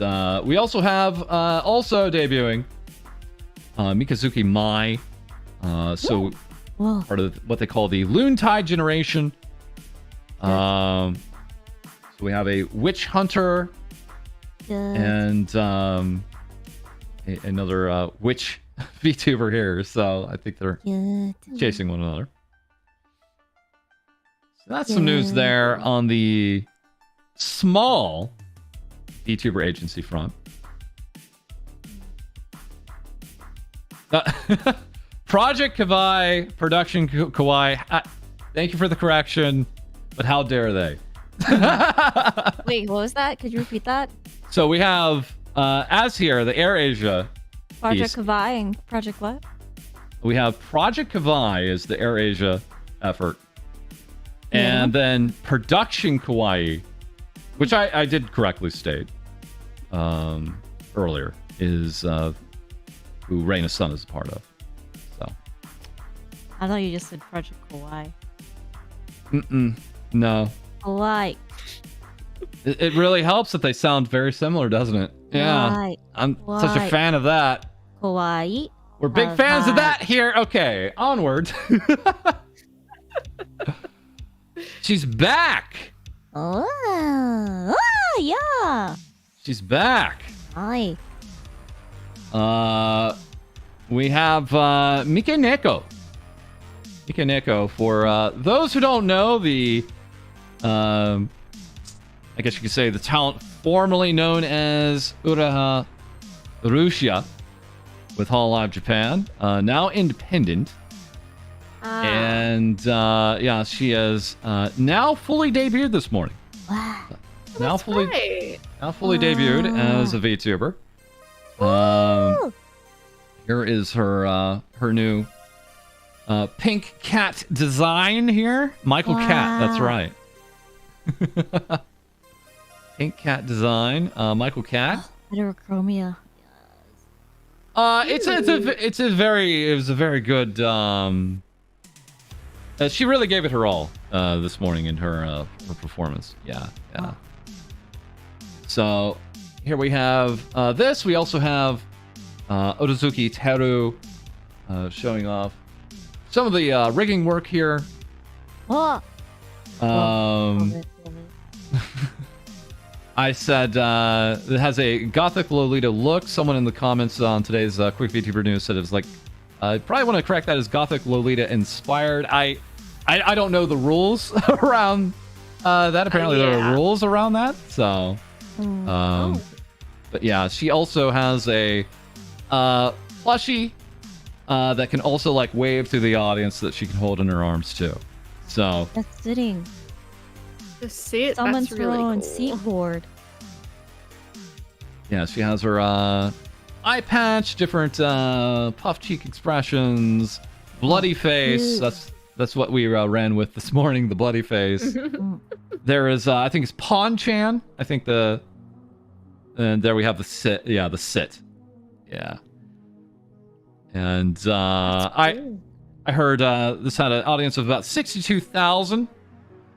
we also have also debuting Mikazuki Mai. So Whoa. part of what they call the Loontide generation. So we have a witch hunter and another witch VTuber here. So I think they're chasing one another. So that's some news there on the small VTuber agency front. Project Kawaii, Production Kawaii. Thank you for the correction, but how dare they? Wait, what was that? Could you repeat that? So we have, as here, the Air Asia Project piece. Kawaii and Project what? We have Project Kawaii is the Air Asia effort. And then Production Kawaii, which I did correctly state earlier, is who Reina's son is a part of. So. I thought you just said Project Kawaii. No. Kawaii. It really helps that they sound very similar, doesn't it? Yeah. Kawaii. I'm such a fan of that. Kawaii. We're big fans of that here. Okay, onward. She's back. Oh, yeah. She's back. Hi. We have Mike Neko. Mike Neko, for those who don't know, the I guess you could say the talent formerly known as Uraha Russia with Hololive Japan, now independent. And yeah, she is now fully debuted this morning. Wow. Now fully debuted as a VTuber. Here is her her new pink cat design here. Michael Cat, that's right. Pink cat design, Michael Cat. Heterochromia. It was a very good. She really gave it her all this morning in her performance. Yeah. So here we have this. We also have Otozuki Teru showing off some of the rigging work here. Oh. Love it. I said it has a gothic Lolita look. Someone in the comments on today's Quick VTuber News said it was like, I probably want to correct that as gothic Lolita inspired. I don't know the rules around that. Apparently there are rules around that. So, but yeah, she also has a plushie that can also like wave to the audience that she can hold in her arms too. So that's sitting. The seat, Someone's that's really throwing cool. seat board. yeah, she has her eye patch, different puff cheek expressions, bloody face. That's what we ran with this morning, the bloody face. There is, I think it's Pon-chan. I think and there we have the sit. Yeah, the sit. Yeah. And I heard this had an audience of about 62,000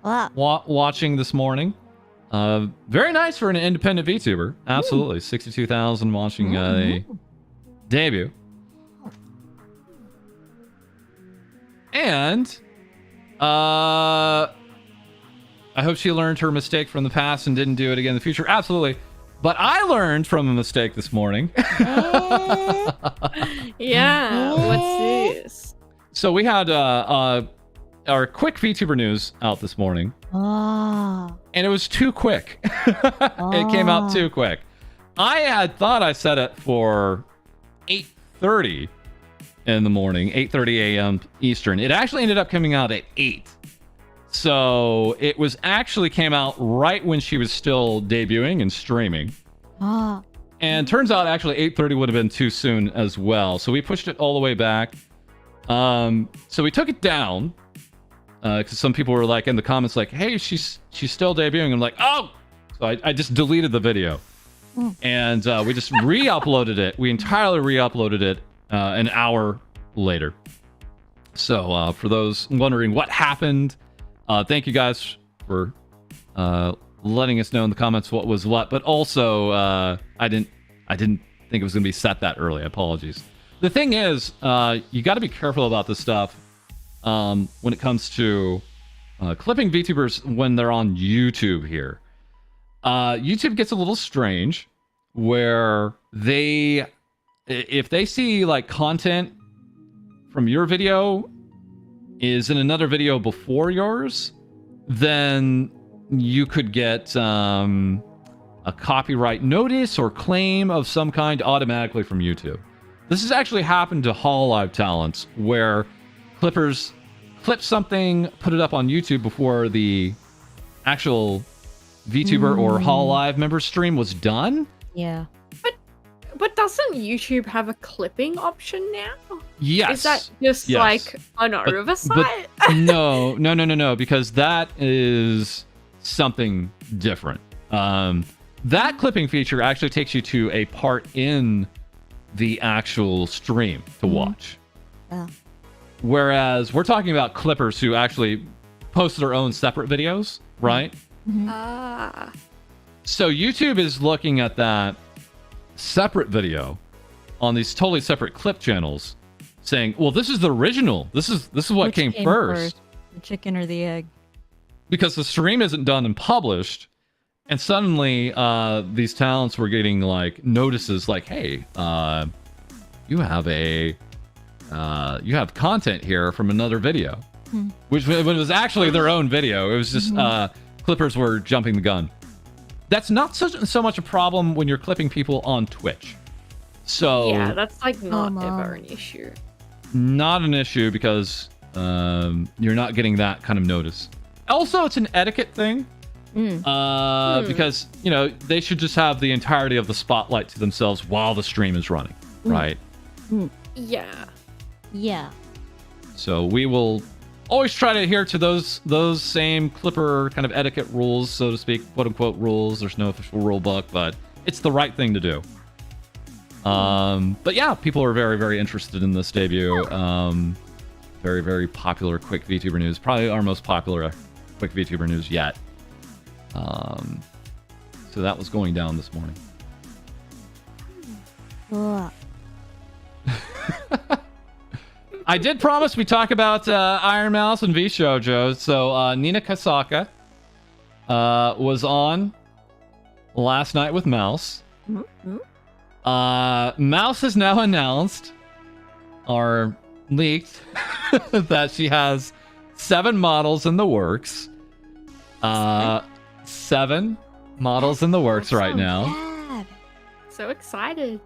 watching this morning. Very nice for an independent VTuber. Absolutely. 62,000 watching a debut. And I hope she learned her mistake from the past and didn't do it again in the future. Absolutely. But I learned from a mistake this morning. Yeah, what's this? So we had our quick VTuber news out this morning, Oh. and it was too quick. It came out too quick. I had thought I set it for 8:30 in the morning, 8:30 a.m. Eastern. It actually ended up coming out at 8. So it was actually came out right when she was still debuting and streaming. Ah. And turns out actually 8:30 would have been too soon as well. So we pushed it all the way back. So we took it down because some people were like in the comments like, hey, she's still debuting. I'm like, oh! So I just deleted the video. And we just re-uploaded it. We entirely re-uploaded it an hour later. So for those wondering what happened, thank you guys for letting us know in the comments what was what. But also, I didn't think it was going to be set that early. Apologies. The thing is, you got to be careful about this stuff when it comes to clipping VTubers when they're on YouTube here. YouTube gets a little strange where if they see like content from your video is in another video before yours, then you could get a copyright notice or claim of some kind automatically from YouTube. This has actually happened to HoloLive talents where clippers clip something, put it up on YouTube before the actual VTuber or HoloLive member stream was done. Yeah. But doesn't YouTube have a clipping option now? Yes. Is that just like an oversight? No, because that is something different. That clipping feature actually takes you to a part in the actual stream to watch. Yeah. Whereas we're talking about clippers who actually post their own separate videos, right? Ah. So YouTube is looking at that separate video on these totally separate clip channels, saying, "Well, this is the original. This is what Which came first, the chicken or the egg?" Because the stream isn't done and published." And suddenly, these talents were getting like notices, like, "Hey, you have content here from another video," which was actually their own video. It was just clippers were jumping the gun. That's not so much a problem when you're clipping people on Twitch. So yeah, that's like not ever an issue. Not an issue because you're not getting that kind of notice. Also, it's an etiquette thing. Because, you know, they should just have the entirety of the spotlight to themselves while the stream is running, right? Yeah. Yeah. So we will always try to adhere to those same clipper kind of etiquette rules, so to speak, quote unquote rules. There's no official rule book, but it's the right thing to do. But yeah, people are very, very interested in this debut. Very, very popular quick VTuber news. Probably our most popular quick VTuber news yet. So that was going down this morning. I did promise we talk about Iron Mouse and VShojo. So Nina Kasaka was on last night with Mouse. Mouse has now announced or leaked that she has 7 models in the works. 7 models in the works right now. So excited.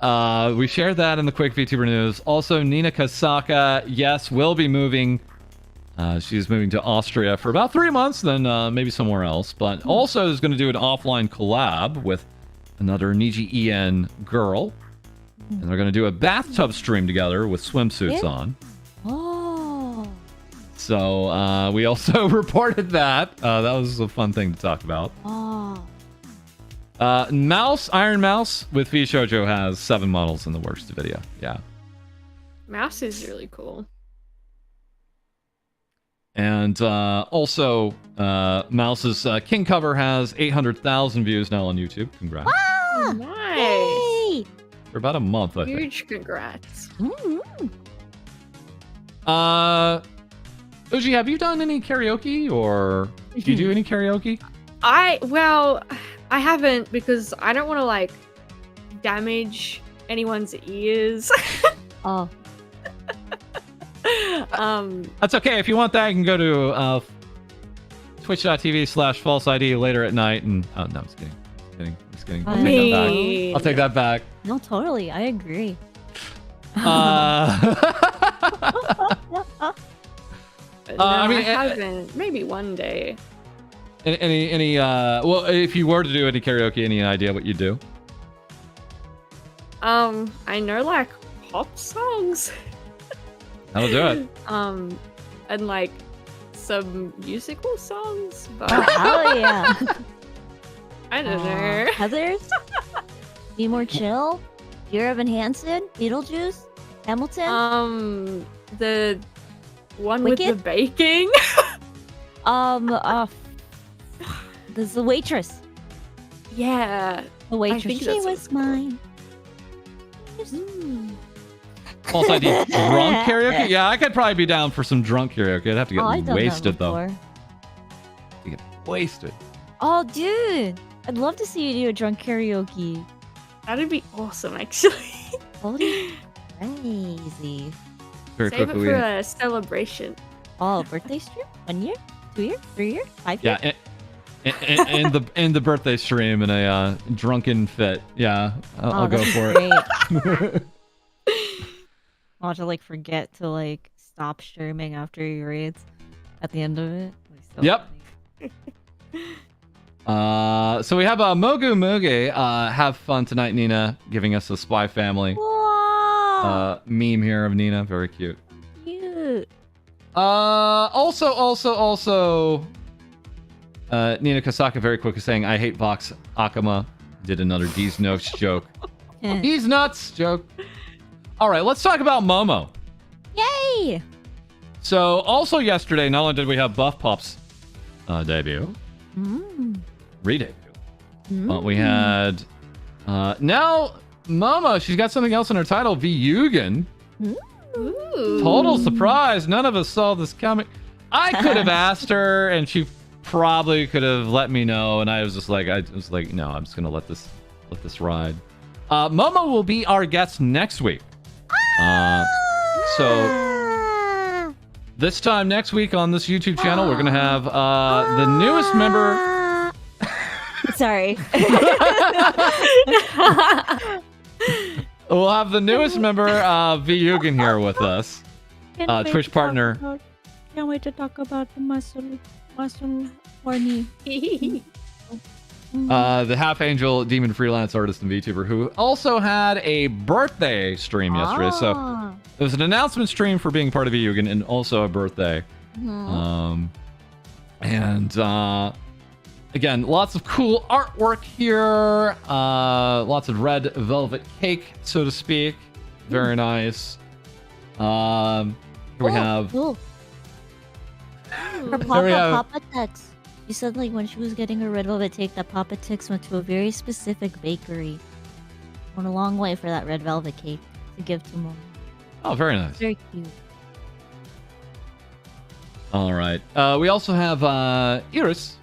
We shared that in the quick VTuber news. Also, Nina Kasaka, yes, will be moving. She's moving to Austria for about 3 months, then maybe somewhere else. But also is going to do an offline collab with another Niji En girl. And they're going to do a bathtub stream together with swimsuits on. Oh. So we also reported that. That was a fun thing to talk about. Oh. Iron Mouse with VShojo has 7 models in the works to video. Yeah. Mouse is really cool. And also, Mouse's King cover has 800,000 views now on YouTube. Congrats. Ah, Nice. yay! For about a month, I think. Huge congrats. Uji, have you done any karaoke, or do you do any karaoke? Well, I haven't, because I don't want to like damage anyone's ears. Oh. That's okay. If you want that, you can go to twitch.tv/FalseEyeD later at night. And oh no, I'm just kidding. Just kidding. I'll take that back. I'll take that back. No, totally. I agree. No, I mean, I haven't. Maybe one day. Any well, if you were to do any karaoke, any idea what you'd do? I know like pop songs. That'll do it. And like some musical songs, but Oh, hell yeah. I don't know. Heathers? Be More Chill? Dear Evan Hansen? Beetlejuice? Hamilton? The one Wicked? with the baking. This is The Waitress. Yeah. The Waitress. think She that's what was it's called. mine. False ID drunk karaoke? Yeah, I could probably be down for some drunk karaoke. I'd have to get I've done that wasted though. before. To get wasted. Oh, dude. I'd love to see you do a drunk karaoke. That'd be awesome, actually. Holy crazy. Very Save quickly. it for a celebration. Oh, birthday stream? 1 year? 2 year? 3 year? 5 year? Yeah, and the birthday stream in a drunken fit. Yeah, I'll go for it. I'll have to like forget to like stop streaming after your raids at the end of it. Like, so Yep. funny. So we have Mogu Muge, have fun tonight, Nina, giving us a Spy Family Wow, meme here of Nina. Very cute. cute. Also, Nina Kasaka very quickly saying, I hate Vox Akama. Did another D's Nuts joke. D's Nuts joke. All right, let's talk about Momo. Yay! So also yesterday, not only did we have Buff Pop's debut, re-debut, but we had now Momo, she's got something else in her title, Vyugan. Ooh. Total surprise. None of us saw this coming. I could have asked her and she probably could have let me know, and I was just like, no, I'm just gonna let this ride. Momo will be our guest next week. So this time next week on this YouTube channel, we're gonna have the newest member. Sorry. We'll have the newest member, Vyugan, here with us. Twitch partner. Can't wait to talk about the muscle horny. The half angel demon freelance artist and VTuber who also had a birthday stream yesterday. So it was an announcement stream for being part of Vyugan and also a birthday. Again, lots of cool artwork here. Lots of red velvet cake, so to speak. Very nice. Here we have. Her Papa text. She said like when she was getting her red velvet cake, that Papa Tix went to a very specific bakery. Went a long way for that red velvet cake to give to Mom. Oh, very nice. Very cute. All right. We also have Iris.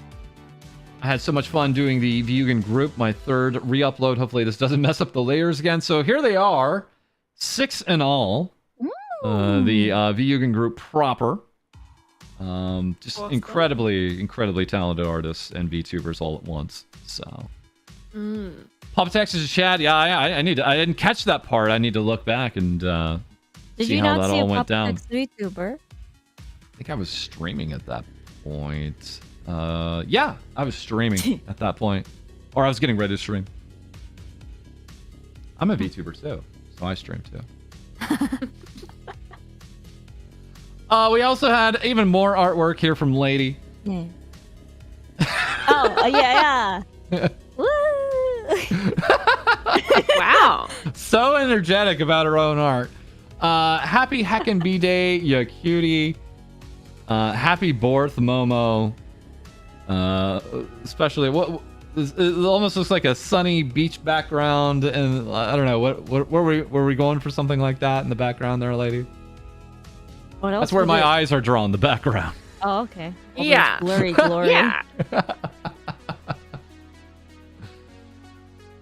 I had so much fun doing the Vyugan group, my third re-upload. Hopefully this doesn't mess up the layers again. So here they are, 6 in all. The Vyugan group proper. Just awesome. incredibly talented artists and VTubers all at once. So, Papa Tex is a chat. Yeah, I didn't catch that part. I need to look back and Did see you how not that see all a went Papa down. Tex VTuber? I think I was streaming at that point. Yeah, I was streaming at that point, or I was getting ready to stream. I'm a VTuber too, so I stream too. We also had even more artwork here from Lady. Yeah. Yeah. Woo! Wow. So energetic about her own art. Happy heckin' B-Day, you cutie. Happy Borth, Momo. Especially, it almost looks like a sunny beach background, and I don't know, were we going for something like that in the background there, lady? What else That's where was my it? eyes are drawn, the background. Oh, okay. All those Yeah. Blurry glory. Yeah.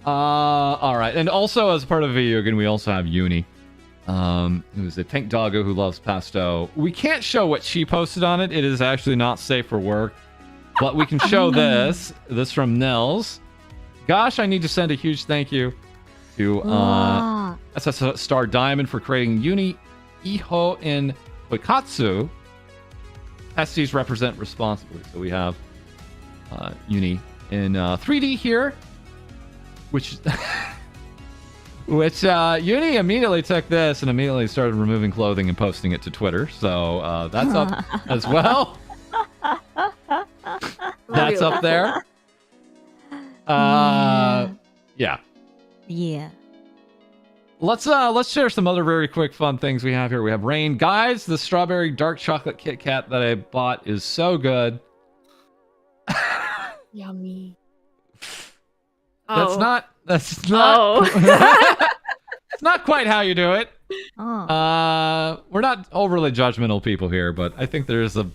All right, and also as part of Vyugan, we also have Uni. It was a pink doggo who loves pesto. We can't show what she posted on it. It is actually not safe for work. But we can show this. This from Nils. Gosh, I need to send a huge thank you to SS Star Diamond for creating Uni Iho in Koikatsu. Testes represent responsibly. So we have Uni in 3D here, which Uni immediately took this and immediately started removing clothing and posting it to Twitter. So that's up as well. That's up there. Yeah. Let's share some other very quick fun things we have here. We have Rain. Guys, the strawberry dark chocolate Kit Kat that I bought is so good. Yummy. That's not it's not quite how you do it. We're not overly judgmental people here, but I think there's a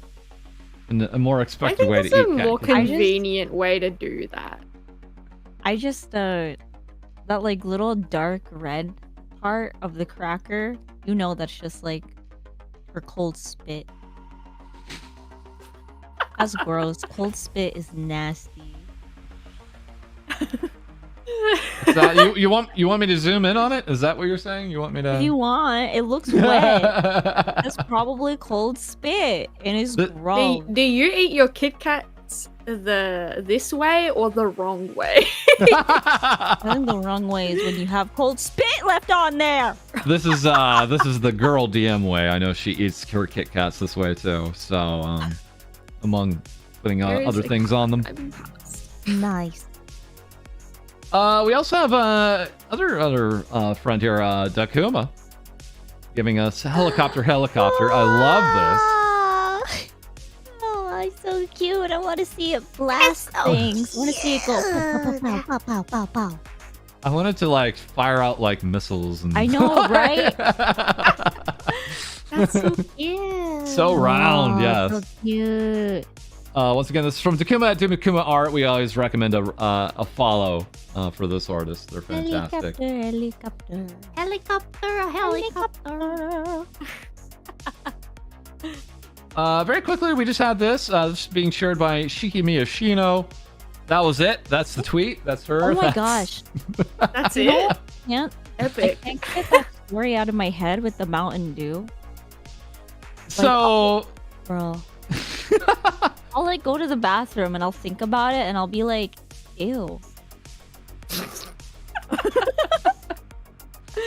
more expected way to eat cat. I think there's a more convenient way to do that. I just that like little dark red part of the cracker, you know, that's just like for cold spit. That's gross. Cold spit is nasty. You want me to zoom in on it? Is that what you're saying? You want me to? If you want, it looks wet. That's probably cold spit, and it's gross. Do you eat your Kit Kats this way or the wrong way? I think the wrong way is when you have cold spit left on there. This is the girl DM way. I know she eats her Kit Kats this way too. So among putting other things on them. Nice. We also have other friend here, Dakuma, giving us helicopter. I love this. Oh, it's so cute. I want to see it blast things. I want to see it go pow, pow, pow, pow, pow, pow. I wanted to like fire out like missiles and. I know, right? That's so cute. So round, yes. So cute. Once again, this is from Dakuma at Dakuma Art. We always recommend a follow for this artist. They're fantastic. Helicopter. Very quickly, we just had this. This is being shared by Shiki Miyashino. That was it. That's the tweet. That's her. Oh my gosh. That's it? Yeah. Epic. I can't get that story out of my head with the Mountain Dew. So, bro. I'll like go to the bathroom and I'll think about it and I'll be like, ew.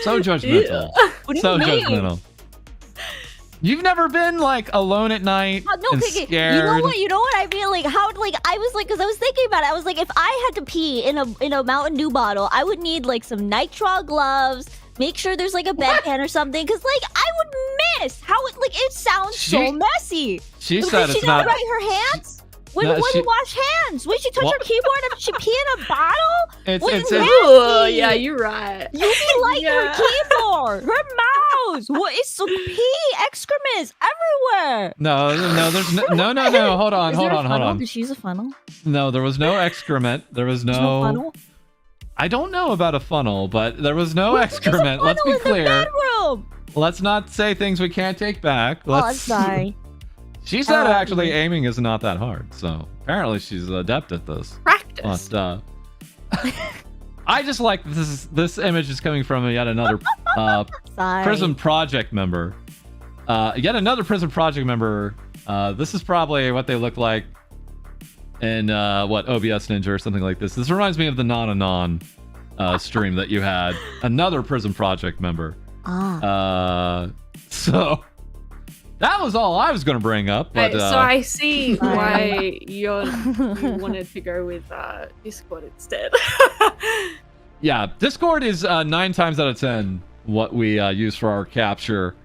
So judgmental. What do you So mean? judgmental. You've never been like alone at night and scared. You know what I mean? Like how? Like I was like, because I was thinking about it. I was like, if I had to pee in a Mountain Dew bottle, I would need like some nitrile gloves. Make sure there's like a bedpan or something, because like I would miss how it sounds so messy. She said it's not right. Her hands. When you wash hands, when she touch her keyboard and she pee in a bottle. It's oh yeah, you're right. You be like her keyboard, her mouse. What is so pee excrements everywhere? No. There's no. Hold on. Did she use a funnel? No, there was no excrement. There was no funnel. I don't know about a funnel, but there was no excrement. Let's be clear. Let's not say things we can't take back. I'm sorry. She said actually aiming is not that hard, so apparently she's adept at this. Practice. But, I just like this image is coming from yet another Prism Project member. Yet another Prism Project member. This is probably what they look like in OBS Ninja or something like this. This reminds me of the Non stream that you had. Another Prism Project member. So that was all I was going to bring up. But, so I see why you wanted to go with Discord instead. Yeah, Discord is 9 times out of 10 what we use for our capture.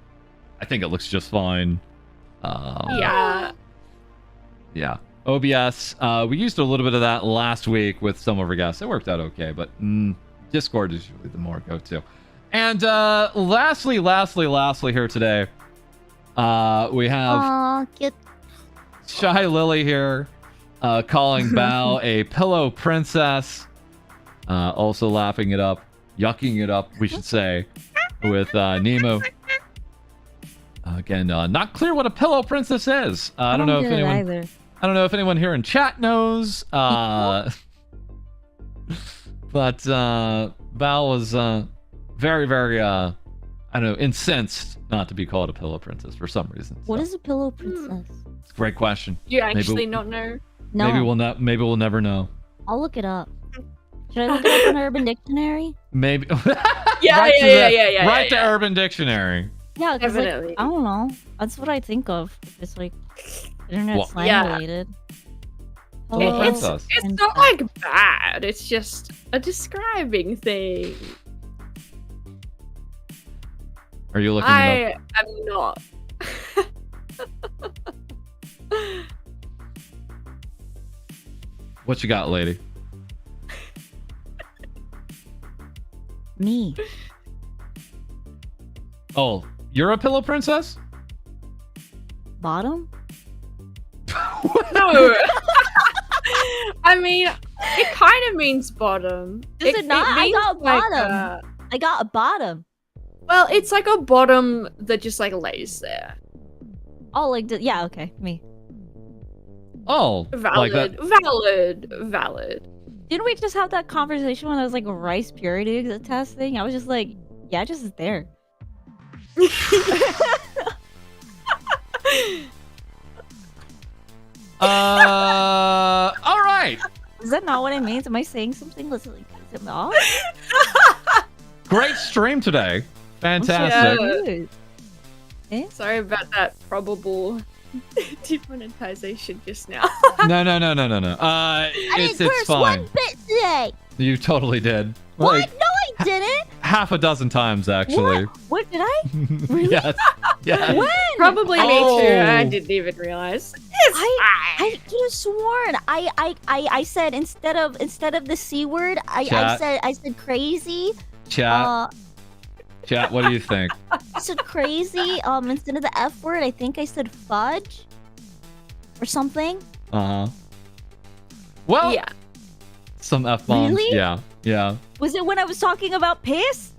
I think it looks just fine. Yeah. OBS, we used a little bit of that last week with some of our guests. It worked out okay, but Discord is usually the more go-to. And lastly here today, we have cute. Shy Lily here, calling Bao a pillow princess. Also laughing it up, yucking it up, we should say. with Nemo. Again, not clear what a pillow princess is. I don't know if anyone. Either. I don't know if anyone here in chat knows. But Val was very, very, I don't know, incensed not to be called a pillow princess for some reason. What is a pillow princess? It's a great question. You actually not know? No. Maybe we'll never know. I'll look it up. Should I look it up on Urban Dictionary? Maybe. Yeah, Right to Urban Dictionary. Yeah, 'cause, Definitely. I don't know. That's what I think of. It's like internet slang Yeah. related. Pillow It's princess. not like bad. It's just a describing thing. Are you looking it up? I am not. What you got, lady? Me. Oh, you're a pillow princess? Bottom? No. I mean, it kind of means bottom. Does it not? I means got like bottom. I got a bottom. well, it's like a bottom that just like lays there. Oh, like, yeah, okay. Me. Oh, like Valid, that. valid. Didn't we just have that conversation when I was like a rice purity testing? I was just like, yeah, just is there. All right. Is that not what it means? Am I saying something? Is it not? Great stream today. Fantastic. Yeah. Sorry about that probable demonetization just now. No. I It's didn't curse fine. one bit today. You totally did. What? Like, No, I didn't. half a dozen times, actually. What did I? Really? Yes. Yes. When? Probably me Oh. too. I didn't even realize. It's fine. I could have sworn I said instead of the C word I Chat. said crazy. Chat. Chat. What do you think? I said crazy. Instead of the F word, I think I said fudge or something. Well, Yeah. some F bombs. Really? Yeah. Was it when I was talking about piss?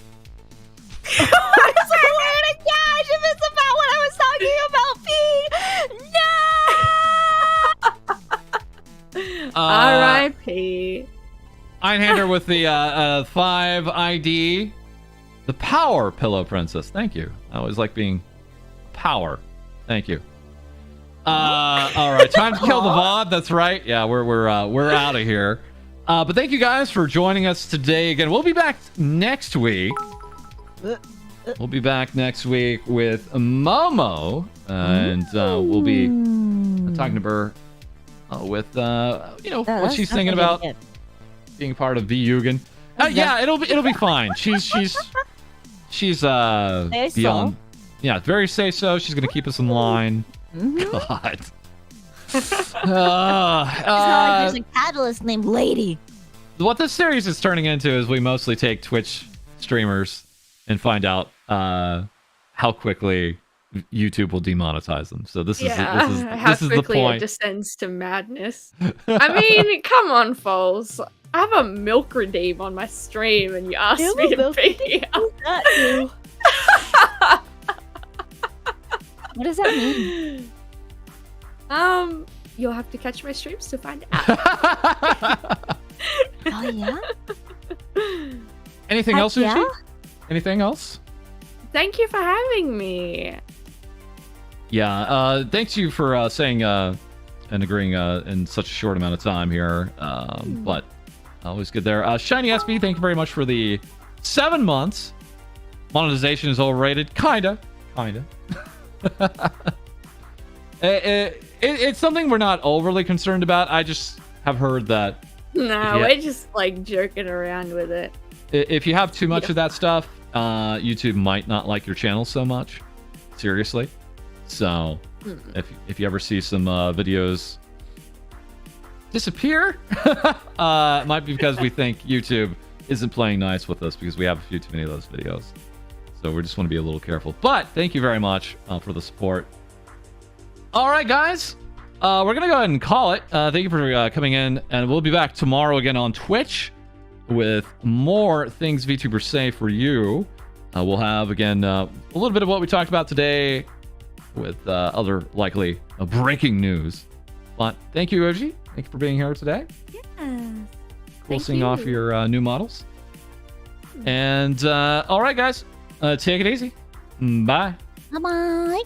I swear to gosh, if it's about when I was talking about pee, no. R.I.P. Einhander with the 5 ID. The power pillow princess. Thank you. I always like being power. Thank you. All right, time to kill the VOD. That's right. Yeah, we're out of here. But thank you guys for joining us today again. We'll be back next week. We'll be back next week with Momo, and we'll be talking to her with what she's thinking about being part of VYugen. Yeah, it'll be fine. She's beyond. Yeah, very say so. She's gonna keep us in line. God. It's not like there's a catalyst named Lady. What this series is turning into is we mostly take Twitch streamers and find out how quickly YouTube will demonetize them. So this is How this is the quickly it point. descends to madness. I mean, come on, Foles. I have a milk redeem on my stream, and you asked me to be here. Not you. What does that mean? You'll have to catch my streams to find out. Oh yeah. Anything else, Uchi? Yeah? Anything else? Thank you for having me. Yeah. Thanks you for saying and agreeing in such a short amount of time here. But always good there. Shiny SB, thank you very much for the 7 months. Monetization is overrated. Kinda. It's something we're not overly concerned about. I just have heard that No, we're just like joking around with it. if you have too much of that stuff, YouTube might not like your channel so much. Seriously. So if you ever see some videos disappear, it might be because we think YouTube isn't playing nice with us because we have a few too many of those videos. So we just want to be a little careful. But thank you very much for the support. All right, guys. We're going to go ahead and call it. Thank you for coming in. And we'll be back tomorrow again on Twitch with more things VTubers say for you. We'll have, again, a little bit of what we talked about today with other likely breaking news. But thank you, Oji. Thank you for being here today. Yeah. Cool seeing off your new models. And all right, guys, take it easy. Bye. Bye bye.